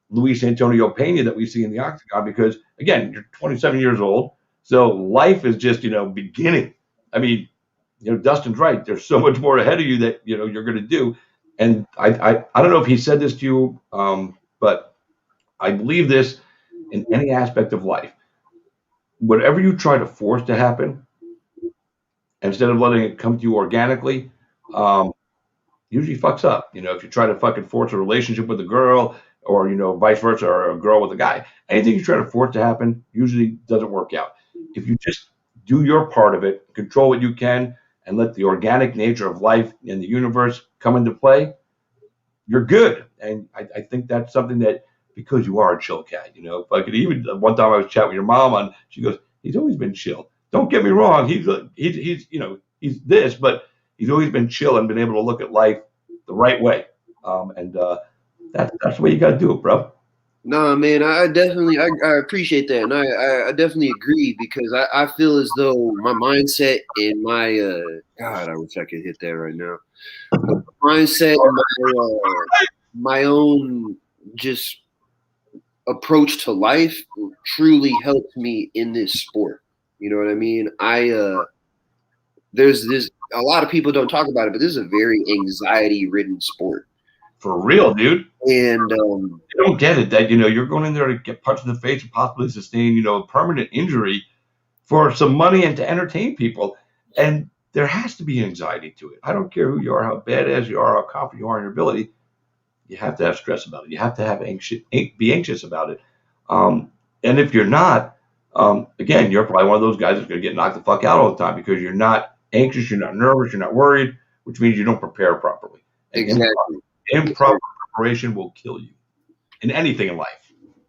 Luis Antonio Pena that we see in the octagon. Because again, you're 27 years old, so life is just beginning. I mean, Dustin's right. There's so much more ahead of you that you're going to do. And I don't know if he said this to you, but I believe this in any aspect of life. Whatever you try to force to happen, instead of letting it come to you organically, usually fucks up. If you try to fucking force a relationship with a girl, or vice versa, or a girl with a guy, anything you try to force to happen usually doesn't work out. If you just do your part of it, control what you can, and let the organic nature of life and the universe come into play, you're good. And I think that's something that, because you are a chill cat, like even one time I was chatting with your mom, she goes, he's always been chill. Don't get me wrong. He's this, but he's always been chill and been able to look at life the right way. And that's the way you got to do it, bro. No, man, I definitely I appreciate that, and I definitely agree, because I feel as though my mindset and my God, I wish I could hit that right now. But mindset and my own just approach to life truly helped me in this sport. You know what I mean? There's this, a lot of people don't talk about it, but this is a very anxiety-ridden sport. For real, dude. And you don't get it that you're going in there to get punched in the face and possibly sustain a permanent injury for some money and to entertain people. And there has to be anxiety to it. I don't care who you are, how badass you are, how confident you are in your ability. You have to have stress about it. You have to have be anxious about it. And if you're not, again, you're probably one of those guys that's going to get knocked the fuck out all the time, because you're not anxious, you're not nervous, you're not worried, which means you don't prepare properly. And exactly. Improper preparation will kill you in anything in life.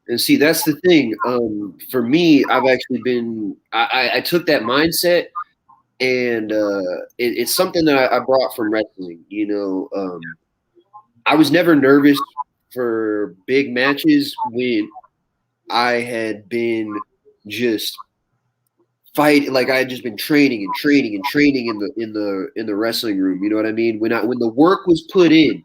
And see, that's the thing. For me, I've actually been, I took that mindset, and it's something that I brought from wrestling. I was never nervous for big matches when I had been just fight, like I had just been training and training and training in the wrestling room. You know what I mean? When the work was put in,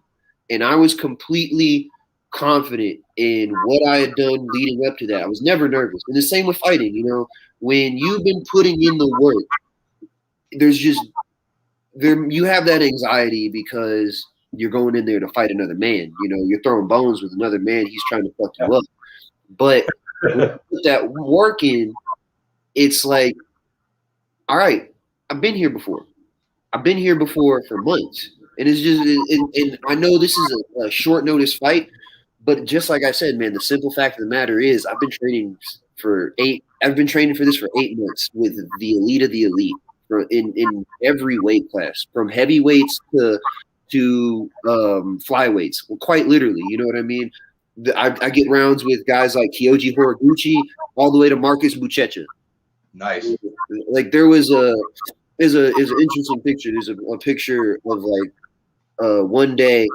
and I was completely confident in what I had done leading up to that, I was never nervous. And the same with fighting. When you've been putting in the work, you have that anxiety because you're going in there to fight another man. You're throwing bones with another man. He's trying to fuck you up. But when you put that work in, it's like, all right, I've been here before. I've been here before for months. And it's just, and I know this is a short notice fight, but just like I said, man, the simple fact of the matter is I've been training for this for 8 months with the elite of the elite in every weight class, from heavyweights to flyweights. Well, quite literally, you know what I mean? I get rounds with guys like Kyoji Horiguchi all the way to Marcus Buchecha. Nice. Like there's an interesting picture. There's a picture of like one day,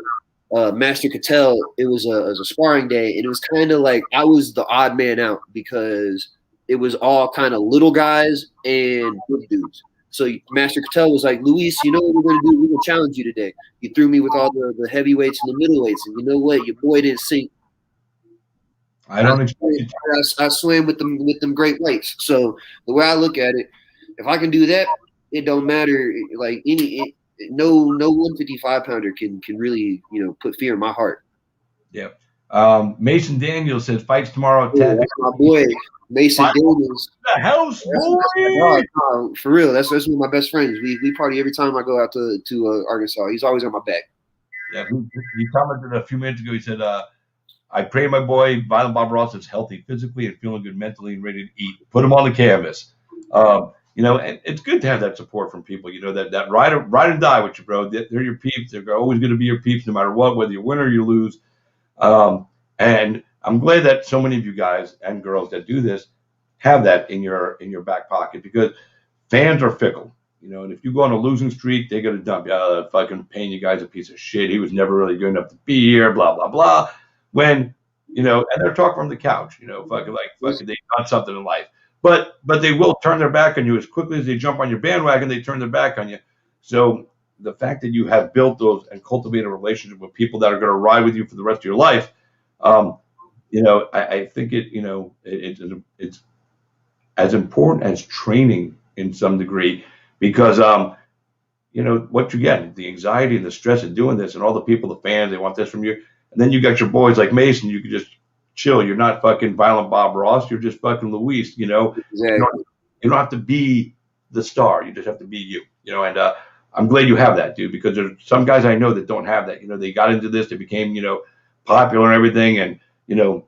Master Cattell. It was a sparring day, and it was kind of like I was the odd man out because it was all kind of little guys and big dudes. So Master Cattell was like, Luis, you know what we're going to do? We're going to challenge you today. You threw me with all the heavyweights and the middleweights, and you know what? Your boy didn't sink. I swam with them great weights. So the way I look at it, if I can do that, it don't matter. Like no 155 pounder can really put fear in my heart. Yeah. Mason Daniels says fights tomorrow. That's my boy, Mason Daniels. The house boy. For real, that's one of my best friends. We party every time I go out to Arkansas. He's always on my back. Yeah, he commented a few minutes ago. He said, I pray my boy Violent Bob Ross is healthy physically and feeling good mentally and ready to eat. Put him on the canvas. And it's good to have that support from people, that ride and die with you, bro. They're your peeps. They're always going to be your peeps no matter what, whether you win or you lose. And I'm glad that so many of you guys and girls that do this have that in your back pocket, because fans are fickle. And if you go on a losing streak, they're gonna dump you. Fucking Payne, you guy's a piece of shit. He was never really good enough to be here. Blah blah blah. When and they're talking from the couch. Fucking they've done something in life. But they will turn their back on you as quickly as they jump on your bandwagon. They turn their back on you. So the fact that you have built those and cultivated a relationship with people that are going to ride with you for the rest of your life, I think it's as important as training in some degree, because what you get, the anxiety and the stress of doing this, and all the people, the fans, they want this from you, and then you got your boys like Mason. You can just chill. You're not fucking violent Bob Ross. You're just fucking Luis. Exactly. You don't have to be the star. You just have to be you. And I'm glad you have that, dude, because there's some guys I know that don't have that. They got into this, they became popular and everything, and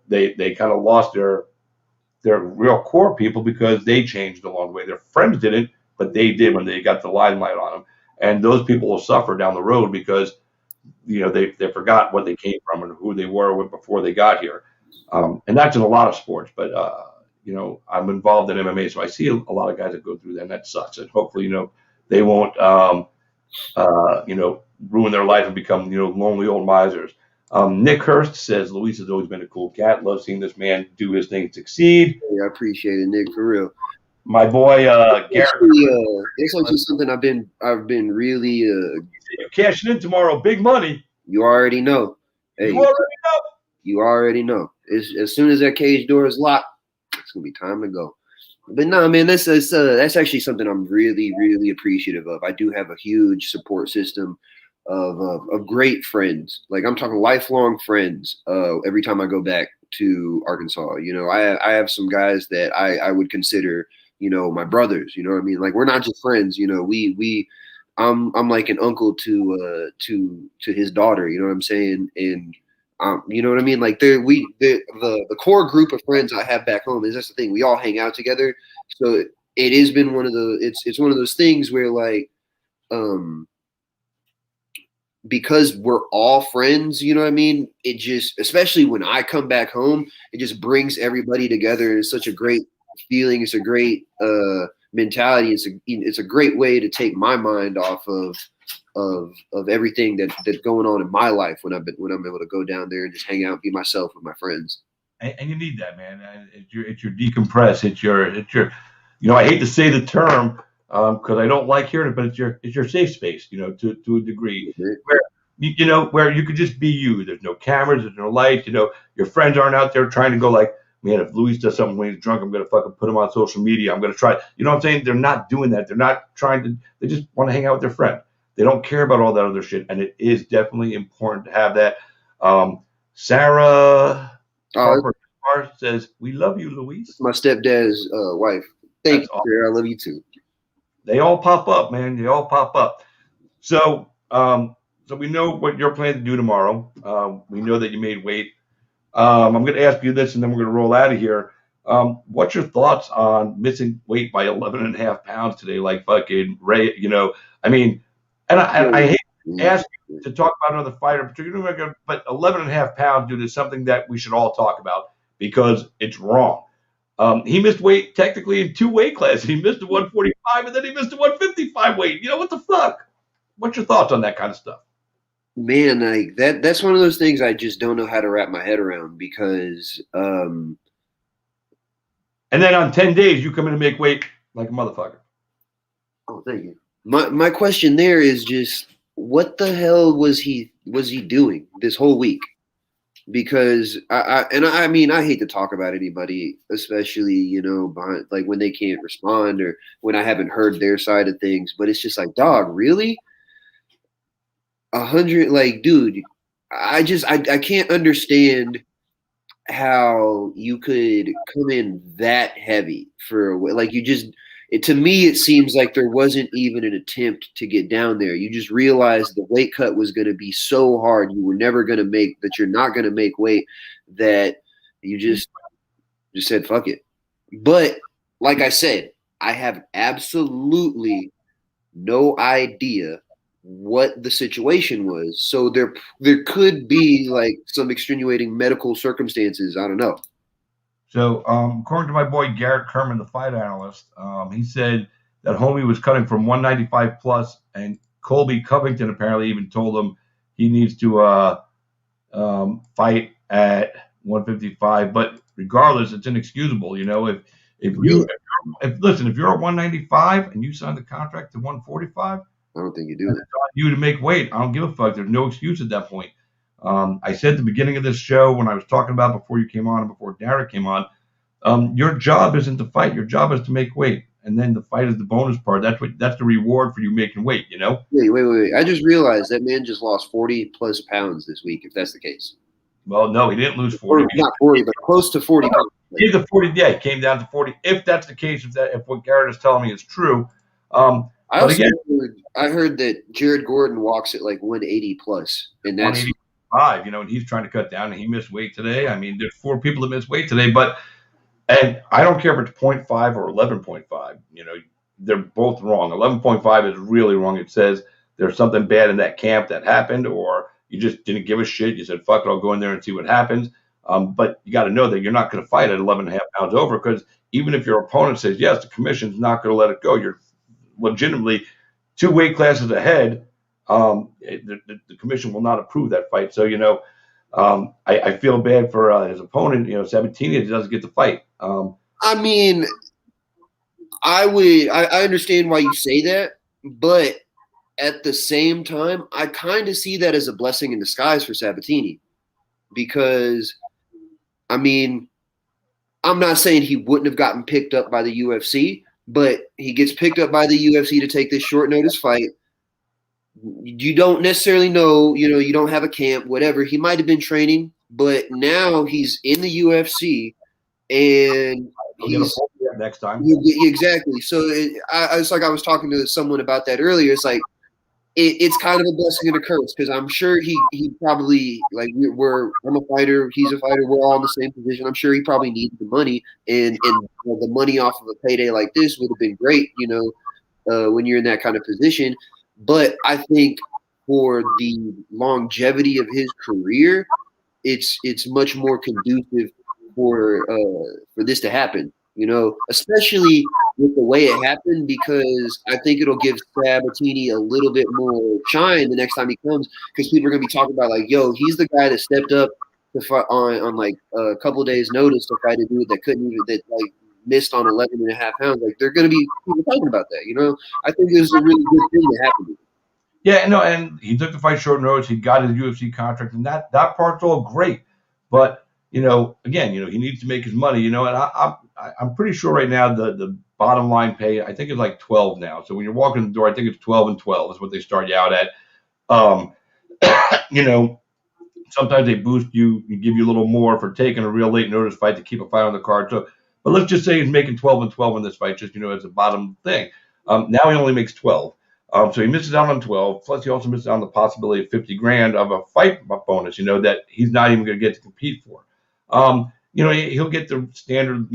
they kind of lost their real core people because they changed along the way. Their friends didn't, but they did when they got the limelight on them. And those people will suffer down the road because they forgot what they came from and who they were before they got here. And that's in a lot of sports, but I'm involved in MMA, so I see a lot of guys that go through that, and that sucks. And hopefully, they won't ruin their life and become lonely old misers. Nick Hurst says Luis has always been a cool cat. Love seeing this man do his thing succeed. Yeah, I appreciate it, Nick, for real. My boy Garrett. It's actually something I've been really. You're cashing in tomorrow, big money. You already know. Hey, you already know. As soon as that cage door is locked, it's gonna be time to go. But no, man, that's actually something I'm really, really appreciative of. I do have a huge support system of great friends. Like, I'm talking lifelong friends. Every time I go back to Arkansas, I have some guys that I would consider, my brothers. You know what I mean? Like, we're not just friends. I'm like an uncle to his daughter. You know what I'm saying? And you know what I mean? Like, the core group of friends I have back home is, that's the thing. We all hang out together. So it has been it's one of those things where, like, because we're all friends, you know what I mean? It just, especially when I come back home, it just brings everybody together. It's such a great feeling. It's a great mentality. It's a great way to take my mind off of everything that's going on in my life when I'm able to go down there and just hang out and be myself with my friends. And you need that, man. It's your decompress. It's your I hate to say the term because I don't like hearing it, but it's your safe space, to a degree, where you could just be you. There's no cameras, there's no lights, your friends aren't out there trying to go like, man, if Luis does something when he's drunk, I'm gonna fucking put him on social media. I'm gonna try. You know what I'm saying? They're not doing that. They're not trying to. They just want to hang out with their friend. They don't care about all that other shit, and it is definitely important to have that. Sarah Harper says, "We love you, Luis." My stepdad's wife. Thank you, Sarah. I love you too. They all pop up, man. They all pop up. So we know what you're planning to do tomorrow. We know that you made weight. I'm going to ask you this, and then we're going to roll out of here. What's your thoughts on missing weight by 11.5 pounds today? Like fucking Ray, I mean, and I hate to ask you to talk about another fighter, but 11.5 pounds, dude, is something that we should all talk about because it's wrong. He missed weight technically in 2 weight classes. He missed the 145 and then he missed the 155 weight. What the fuck? What's your thoughts on that kind of stuff? Man, like that's one of those things I just don't know how to wrap my head around because and then on 10 days you come in and make weight like a motherfucker. Oh, thank you. My question there is just, what the hell was he doing this whole week? Because I mean, I hate to talk about anybody, especially, behind, like, when they can't respond or when I haven't heard their side of things, but it's just like, dog, really? 100, like, dude, I can't understand how you could come in that heavy for like, to me, it seems like there wasn't even an attempt to get down there. You just realized the weight cut was going to be so hard. You were never going to make that. You're not going to make weight, that you just said, fuck it. But like I said, I have absolutely no idea what the situation was. So there could be like some extenuating medical circumstances. I don't know. So according to my boy Garrett Kerman, the fight analyst, he said that homie was cutting from 195 plus, and Colby Covington apparently even told him he needs to fight at 155. But regardless, it's inexcusable. If Really? you if you're at 195 and you sign the contract to 145, I don't think you do it's that. on you to make weight. I don't give a fuck. There's no excuse at that point. I said at the beginning of this show when I was talking about before you came on and before Derek came on, your job isn't to fight. Your job is to make weight, and then the fight is the bonus part. That's the reward for you making weight. Wait. I just realized that man just lost 40 plus pounds this week, if that's the case. Well, no, he didn't lose Or 40. not 40, but close to 40 pounds. He's the 40. Yeah, he came down to 40. If that's the case, if what Garrett is telling me is true, I heard that Jared Gordon walks at like 180 plus, and that's 185. And he's trying to cut down, and he missed weight today. I mean, there's 4 people that missed weight today, and I don't care if it's 0.5 or 11.5. They're both wrong. 11.5 is really wrong. It says there's something bad in that camp that happened, or you just didn't give a shit. You said, fuck it, I'll go in there and see what happens. But you got to know that you're not going to fight at 11.5 pounds over, because even if your opponent says yes, the commission's not going to let it go. You're legitimately 2 weight classes ahead. The commission will not approve that fight. So, I feel bad for his opponent, Sabatini, doesn't get the fight. I mean, I understand why you say that, but at the same time, I kind of see that as a blessing in disguise for Sabatini, because, I mean, I'm not saying he wouldn't have gotten picked up by the UFC, but he gets picked up by the UFC to take this short notice fight. You don't necessarily know, you don't have a camp, whatever. He might have been training, but now he's in the UFC, and he's next time. Exactly. So it's like I was talking to someone about that earlier. It's like it's kind of a blessing and a curse, because I'm sure he probably, like, I'm a fighter, he's a fighter, we're all in the same position. I'm sure he probably needed the money, and the money off of a payday like this would have been great, when you're in that kind of position. But I think for the longevity of his career, it's much more conducive for this to happen, especially with the way it happened, because I think it'll give Sabatini a little bit more shine the next time he comes, because people are going to be talking about, like, yo, he's the guy that stepped up to fight on like a couple days notice to fight a dude that missed on 11.5 pounds. Like, they're going to be people talking about that, I think this is a really good thing that happened. Yeah, no, and he took the fight short notice. He got his UFC contract, and that part's all great. But again, he needs to make his money. And I'm pretty sure right now the bottom line pay, I think, is like 12 now. So when you're walking the door, I think it's 12 and 12 is what they start you out at. Sometimes they boost you and give you a little more for taking a real late notice fight to keep a fight on the card. So, but let's just say he's making 12 and 12 in this fight, just as a bottom thing. Now he only makes 12. So he misses out on 12. Plus, he also misses out on the possibility of 50 grand of a fight bonus, that he's not even going to get to compete for. He'll get the standard,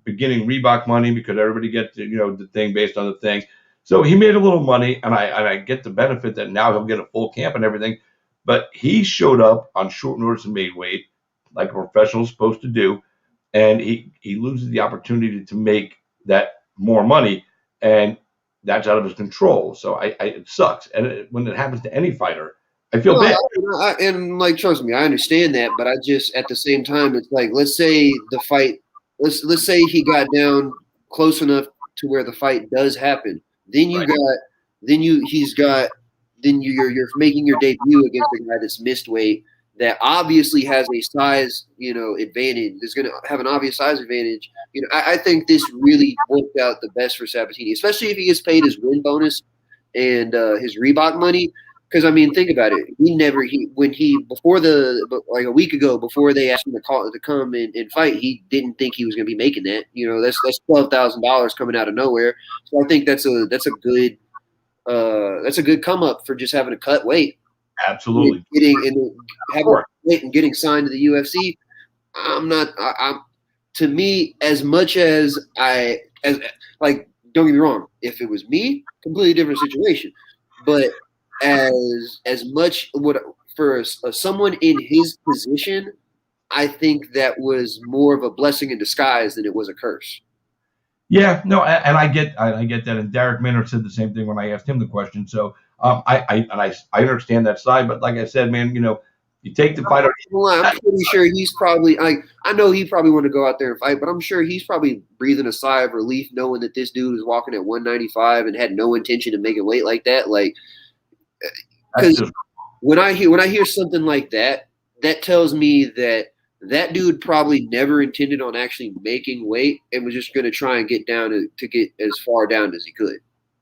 beginning Reebok money, because everybody gets, the thing based on the thing. So he made a little money, and I get the benefit that now he'll get a full camp and everything. But he showed up on short notice and made weight, like a professional is supposed to do, and he loses the opportunity to make that more money, and that's out of his control. So it sucks, and when it happens to any fighter, I feel bad. And trust me, I understand that, but I just, at the same time, it's like, let's say the fight, let's say he got down close enough to where the fight does happen. Then you're making your debut against a guy that's missed weight, that obviously has a size, advantage. There's going to have an obvious size advantage. I think this really worked out the best for Sabatini, especially if he gets paid his win bonus and his Reebok money. Because, I mean, think about it. Before a week ago, before they asked him to come and fight, he didn't think he was going to be making that. That's $12,000 coming out of nowhere. So I think that's a good come up for just having to cut weight. Absolutely. Getting signed to the UFC. To me, as much as don't get me wrong, if it was me, completely different situation. But as much for someone in his position, I think that was more of a blessing in disguise than it was a curse. Yeah, no, and I get that. And Derek Minner said the same thing when I asked him the question. So I understand that side, but like I said, man, you take the fighter. I'm pretty sure he's probably I know he probably want to go out there and fight, but I'm sure he's probably breathing a sigh of relief knowing that this dude is walking at 195 and had no intention of making weight like that. Like, because when I hear something like that, that tells me that dude probably never intended on actually making weight and was just going to try and get down to get as far down as he could.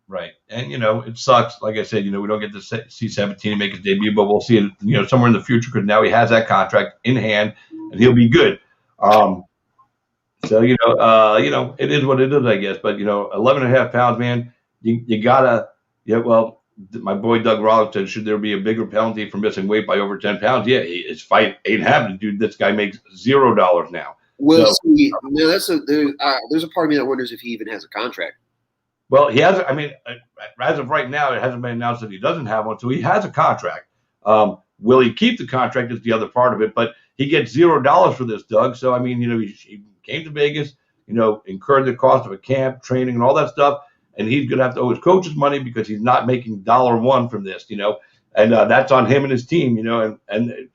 Right. And, it sucks. Like I said, we don't get to see 17 make his debut, but we'll see it, somewhere in the future because now he has that contract in hand and he'll be good. So, it is what it is, I guess. But, 11 and a half pounds, man, you got to, well, my boy Doug Rollins said, should there be a bigger penalty for missing weight by over 10 pounds? Yeah, his fight ain't happening, dude. This guy makes $0 now. Well, see, there's a part of me that wonders if he even has a contract. Well, he has. I mean, as of right now, it hasn't been announced that he doesn't have one, so he has a contract. Will he keep the contract is the other part of it, but he gets $0 for this, Doug. So I mean, he came to Vegas, incurred the cost of a camp, training, and all that stuff, and he's going to have to owe his coaches money because he's not making $1 from this, and that's on him and his team, and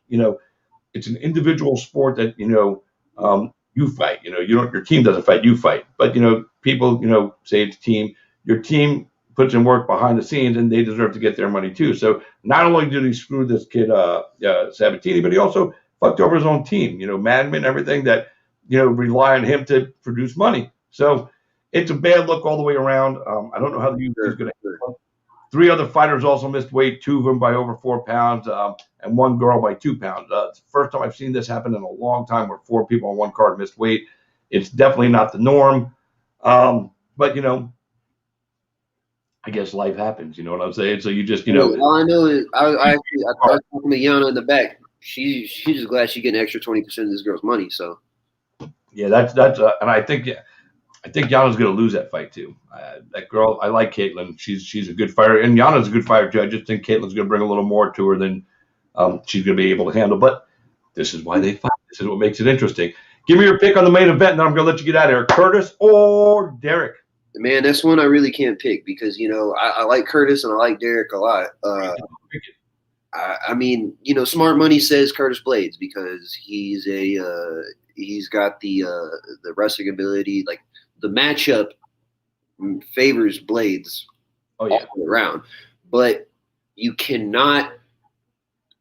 it's an individual sport that you fight, your team doesn't fight, you fight, but people say it's team. Your team puts in work behind the scenes, and they deserve to get their money too. So not only did he screw this kid Sabatini, but he also fucked over his own team. Management, everything that rely on him to produce money. So it's a bad look all the way around. I don't know how the UFC is going to handle it. 3 other fighters also missed weight, 2 of them by over 4 pounds, and 1 girl by 2 pounds. It's the first time I've seen this happen in a long time where 4 people on one card missed weight. It's definitely not the norm. But I guess life happens. You know what I'm saying? So you just, All I know is I was talking to Yana in the back. She's just glad she's getting extra 20% of this girl's money. So yeah, that's and I think Yana's going to lose that fight too. That girl, I like Caitlin. She's a good fighter, and Yana's a good fighter too. I just think Caitlin's going to bring a little more to her than she's going to be able to handle. But this is why they fight. This is what makes it interesting. Give me your pick on the main event, and then I'm going to let you get out of here. Curtis or Derek? Man, that's one I really can't pick because I like Curtis and I like Derek a lot. I mean, smart money says Curtis Blades because he's got the wrestling ability. Like the matchup favors Blades all the way around, but you cannot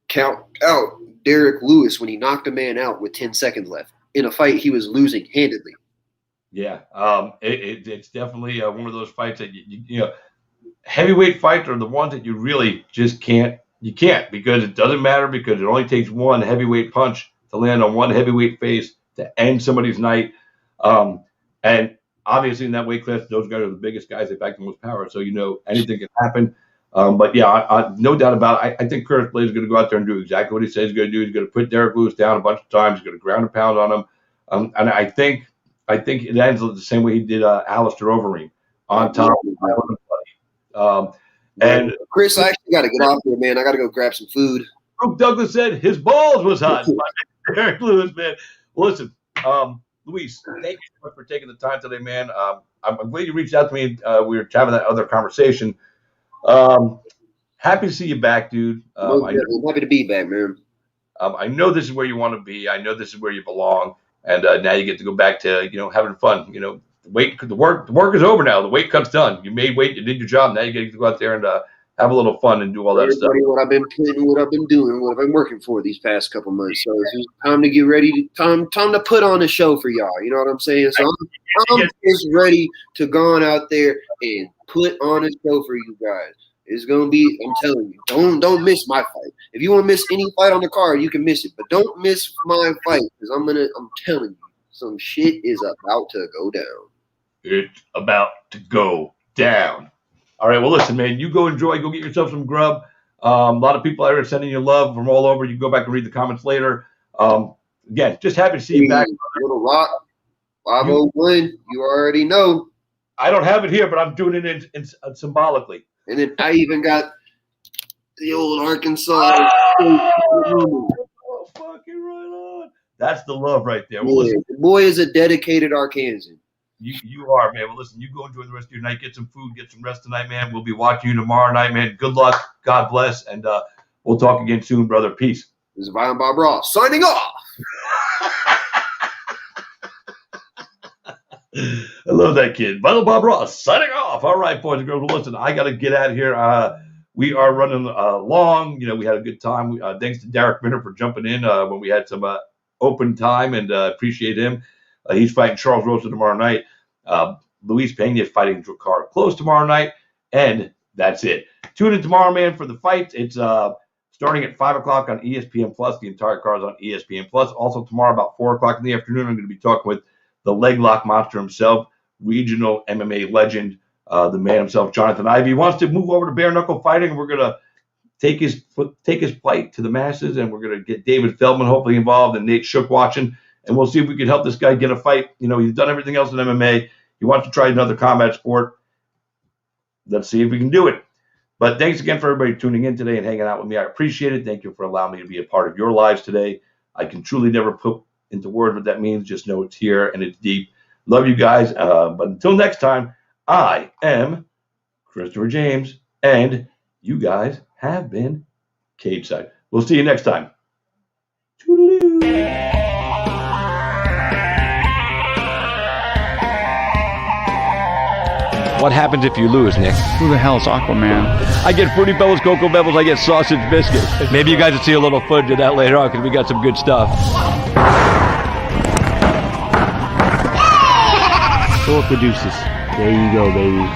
count out Derek Lewis when he knocked a man out with 10 seconds left in a fight he was losing handedly. Yeah, it's definitely one of those fights that heavyweight fights are the ones that you really just can't. You can't because it doesn't matter because it only takes one heavyweight punch to land on one heavyweight face to end somebody's night. And obviously in that weight class, those guys are the biggest guys. They pack the most power, so anything can happen. But yeah, no doubt about it. I think Curtis Blades is going to go out there and do exactly what he says he's going to do. He's going to put Derek Lewis down a bunch of times. He's going to ground and pound on him. And I think it ends the same way he did Alistair Overeem on top of and Chris, I actually got to get off here, man. I got to go grab some food. Douglas said his balls was hot. Derek Lewis, man. Listen, Luis, thank you so much for taking the time today, man. I'm glad you reached out to me. We were having that other conversation. Happy to see you back, dude. I'm happy to be back, man. I know this is where you want to be. I know this is where you belong. And now you get to go back to, having fun. The work is over now. The weight cut's done. You made weight. You did your job. Now you get to go out there and have a little fun and do all that stuff. What I've been putting, what I've been doing, what I've been working for these past couple months. So it's time to get ready. Time to put on a show for y'all. You know what I'm saying? So I'm just ready to go on out there and put on a show for you guys. It's gonna be. I'm telling you, don't miss my fight. If you want to miss any fight on the card, you can miss it, but don't miss my fight because I'm telling you, some shit is about to go down. It's about to go down. All right. Well, listen, man. You go enjoy. Go get yourself some grub. A lot of people out here sending you love from all over. You can go back and read the comments later. Again, just happy to see you back. Little Rock 501. You already know. I don't have it here, but I'm doing it in symbolically. And then I even got the old Arkansas. Oh, fucking right on. That's the love right there. Yeah, the boy is a dedicated Arkansan. You are, man. Well, listen, you go enjoy the rest of your night. Get some food, get some rest tonight, man. We'll be watching you tomorrow night, man. Good luck. God bless. And we'll talk again soon, brother. Peace. This is Violent Bob Ross signing off. I love that kid. Violent Bob Ross signing off. All right, boys and girls. Well, listen, I got to get out of here. We are running long. You know, we had a good time. Thanks to Derek Minner for jumping in when we had some open time, and appreciate him. He's fighting Charles Rosa tomorrow night. Luis Pena is fighting Ricardo Close tomorrow night, and that's it. Tune in tomorrow, man, for the fights. It's starting at 5 o'clock on ESPN Plus. The entire card is on ESPN Plus. Also tomorrow about 4 o'clock in the afternoon, I'm going to be talking with the leg lock monster himself, regional MMA legend, the man himself, Jonathan Ivey. He wants to move over to bare knuckle fighting, and we're going to take his fight to the masses, and we're going to get David Feldman hopefully involved and Nate Shook watching, and we'll see if we can help this guy get a fight. You know, he's done everything else in MMA. He wants to try another combat sport. Let's see if we can do it. But thanks again for everybody tuning in today and hanging out with me. I appreciate it. Thank you for allowing me to be a part of your lives today. I can truly never put into words what that means. Just know it's here and it's deep. Love you guys. But until next time, I am Christopher James, and you guys have been Cage Side. We'll see you next time. Toodaloo. What happens if you lose, Nick? Who the hell's Aquaman? I get Fruity Pebbles, Cocoa Pebbles, I get sausage biscuits. Maybe you guys will see a little footage of that later on because we got some good stuff. Go with the deuces. There you go, baby.